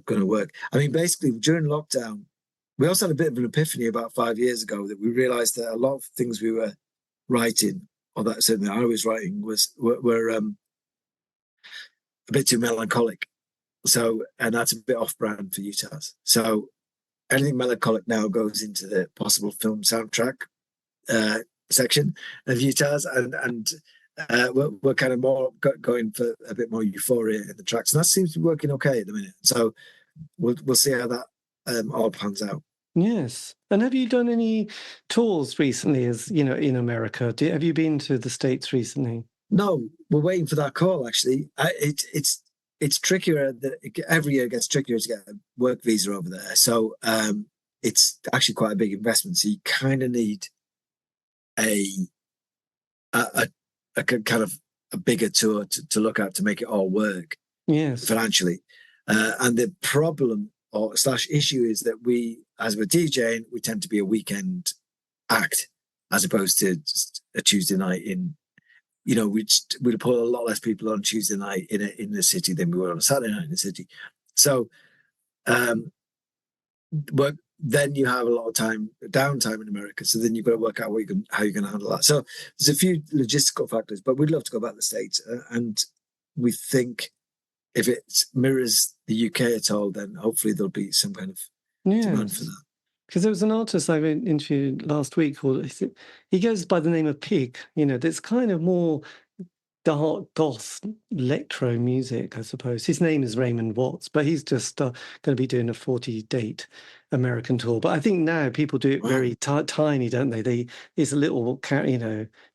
going to work. I mean, basically during lockdown, we also had a bit of an epiphany about 5 years ago that we realised that a lot of things we were writing, or that certainly I was writing, were a bit too melancholic. So, and that's a bit off-brand for Utahs. So anything melancholic now goes into the possible film soundtrack section of Utahs, and we're kind of more going for a bit more euphoria in the tracks, and that seems to be working okay at the minute. So we'll see how that all pans out. Yes. And have you done any tours recently, as you know, in America? Have you been to the States recently? No, we're waiting for that call. Actually, it's trickier. Every year it gets trickier to get a work visa over there. So it's actually quite a big investment. So you kind of need a kind of a bigger tour to look at to make it all work. Yes, financially. And the problem or / issue is that we, as we're DJing, we tend to be a weekend act as opposed to just a Tuesday night in. We'd put a lot less people on Tuesday night in the city than we were on a Saturday night in the city. So, but then you have a lot of downtime in America. So then you've got to work out how you're going to handle that. So there's a few logistical factors, but we'd love to go back to the States. And we think if it mirrors the UK at all, then hopefully there'll be some kind of demand for that. Because there was an artist I interviewed last week called, he goes by the name of Pig, that's kind of more dark goth electro music, I suppose. His name is Raymond Watts, but he's just going to be doing a 40-date American tour. But I think now people do it very tiny, don't they? It's a little,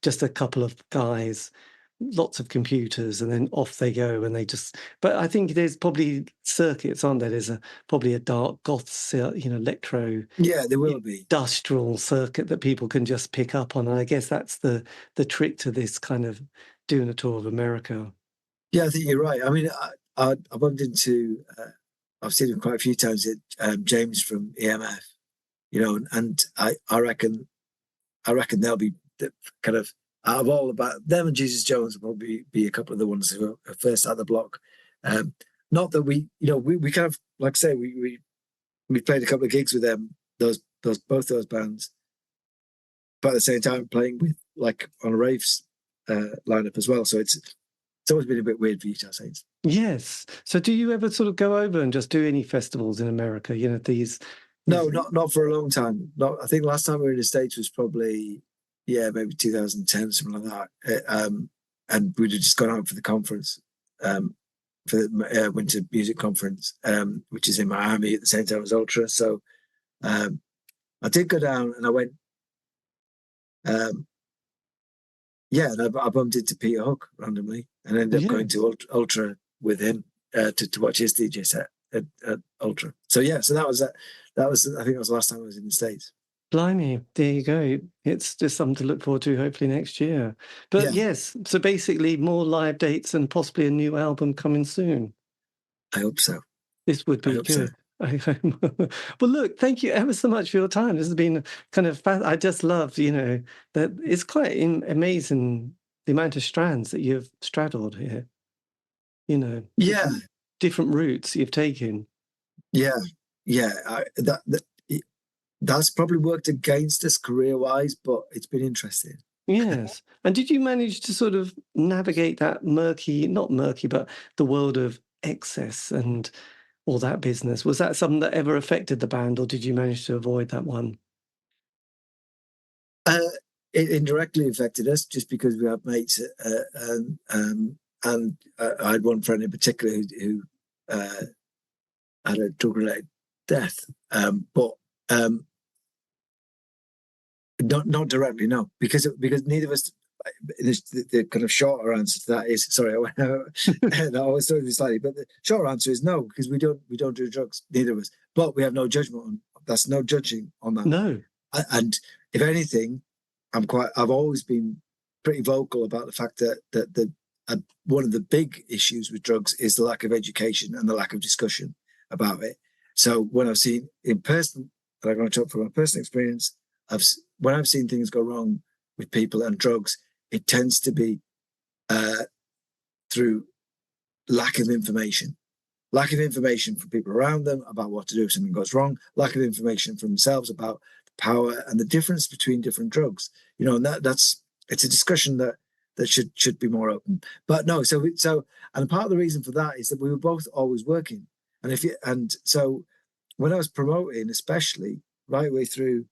just a couple of guys, lots of computers, and then off they go, and but I think there's probably circuits on there. There's probably a dark goth, electro, there will be industrial circuit that people can just pick up on, and I guess that's the trick to this kind of doing a tour of America. Yeah, I think you're right. I mean, I bumped into I've seen him quite a few times at James from EMF, and I reckon they'll be kind of, out of all about them and Jesus Jones will probably be a couple of the ones who are first out the block. Not that we kind of, like I say, we played a couple of gigs with them, both those bands, but at the same time playing with, like, on raves lineup as well. So it's always been a bit weird for Utah Saints. Yes. So do you ever sort of go over and just do any festivals in America? You know, these. No, not for a long time. I think last time we were in the States was probably, maybe 2010, something like that. And we'd have just gone out for the conference, for the Winter Music Conference, which is in Miami at the same time as Ultra. So I did go down and I went, and I bumped into Peter Hook randomly and ended up going to Ultra with him to watch his DJ set at Ultra. So so that was I think that was the last time I was in the States. Blimey, there you go. It's just something to look forward to hopefully next year. But yes, so basically more live dates and possibly a new album coming soon. I hope so. This would be good. Well, look, thank you ever so much for your time. This has been kind of I just love, that it's quite amazing the amount of strands that you've straddled here. Different routes you've taken. That's probably worked against us career-wise, but it's been interesting. Yes. And did you manage to sort of navigate that not murky, but the world of excess and all that business? Was that something that ever affected the band, or did you manage to avoid that one? It indirectly affected us just because we had mates, and I had one friend in particular who had a drug-related death, but not directly, no, because neither of us. The kind of shorter answer to that is sorry. I went out. I was talking slightly, but the shorter answer is no, because we don't do drugs, neither of us. But we have no judgment on. That's no judging on that. No. And if anything, I've always been pretty vocal about the fact that one of the big issues with drugs is the lack of education and the lack of discussion about it. So when I've seen in person, and I'm going to talk from my personal experience, when I've seen things go wrong with people and drugs, it tends to be through lack of information from people around them about what to do if something goes wrong, lack of information from themselves about the power and the difference between different drugs. And it's a discussion that should be more open. But no, and part of the reason for that is that we were both always working, so when I was promoting, especially right way through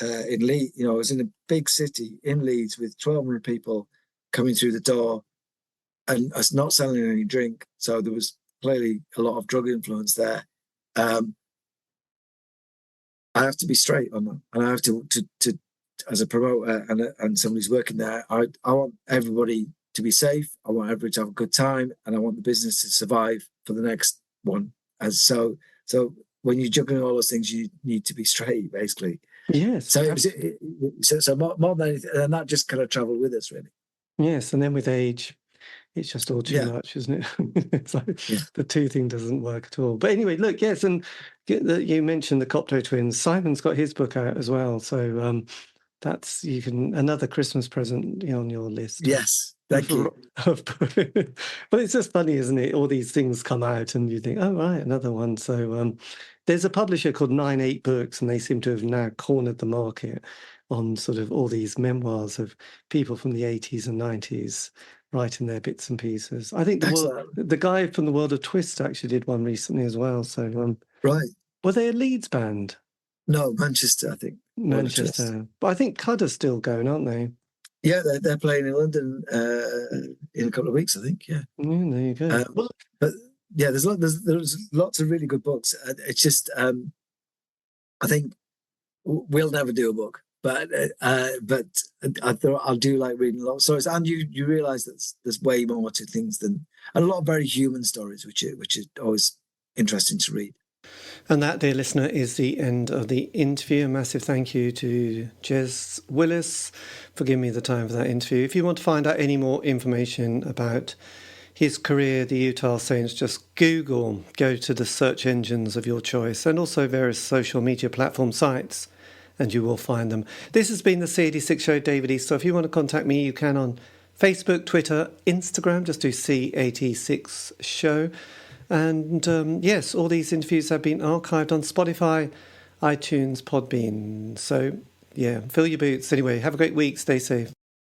in Leeds, I was in a big city in Leeds with 1,200 people coming through the door, and us not selling any drink, so there was clearly a lot of drug influence there. I have to be straight on that, and I have to as a promoter and somebody who's working there, I want everybody to be safe. I want everybody to have a good time, and I want the business to survive for the next one. And so when you're juggling all those things, you need to be straight, basically. Yes. So more than anything, and that just kind of traveled with us, really. Yes, and then with age, it's just all too much, isn't it? It's like the two thing doesn't work at all. But anyway, look, yes, and you mentioned the Copto twins. Simon's got his book out as well, so that's another Christmas present on your list. Yes, thank you. But it's just funny, isn't it? All these things come out, and you think, oh right, another one. So there's a publisher called 9/8 Books, and they seem to have now cornered the market on sort of all these memoirs of people from the 80s and 90s writing their bits and pieces. I think the guy from the World of Twist actually did one recently as well. So right, were they a Leeds band? No, Manchester, I think. Manchester, but I think Cudder's still going, aren't they? Yeah, they're playing in London in a couple of weeks, I think. Yeah, there you go. But yeah, there's lots of really good books. It's just I think we'll never do a book, but I thought I'll do like reading a lot of stories, and you realise that there's way more to things and a lot of very human stories, which is always interesting to read. And that, dear listener, is the end of the interview. A massive thank you to Jez Willis for giving me the time for that interview. If you want to find out any more information about his career, the Utah Saints, just go to the search engines of your choice, and also various social media platform sites, and you will find them. This has been the C86 Show, David Eastaugh. If you want to contact me, you can on Facebook, Twitter, Instagram. Just do C86 Show. And yes, all these interviews have been archived on Spotify, iTunes, Podbean. So yeah, fill your boots. Anyway, have a great week. Stay safe.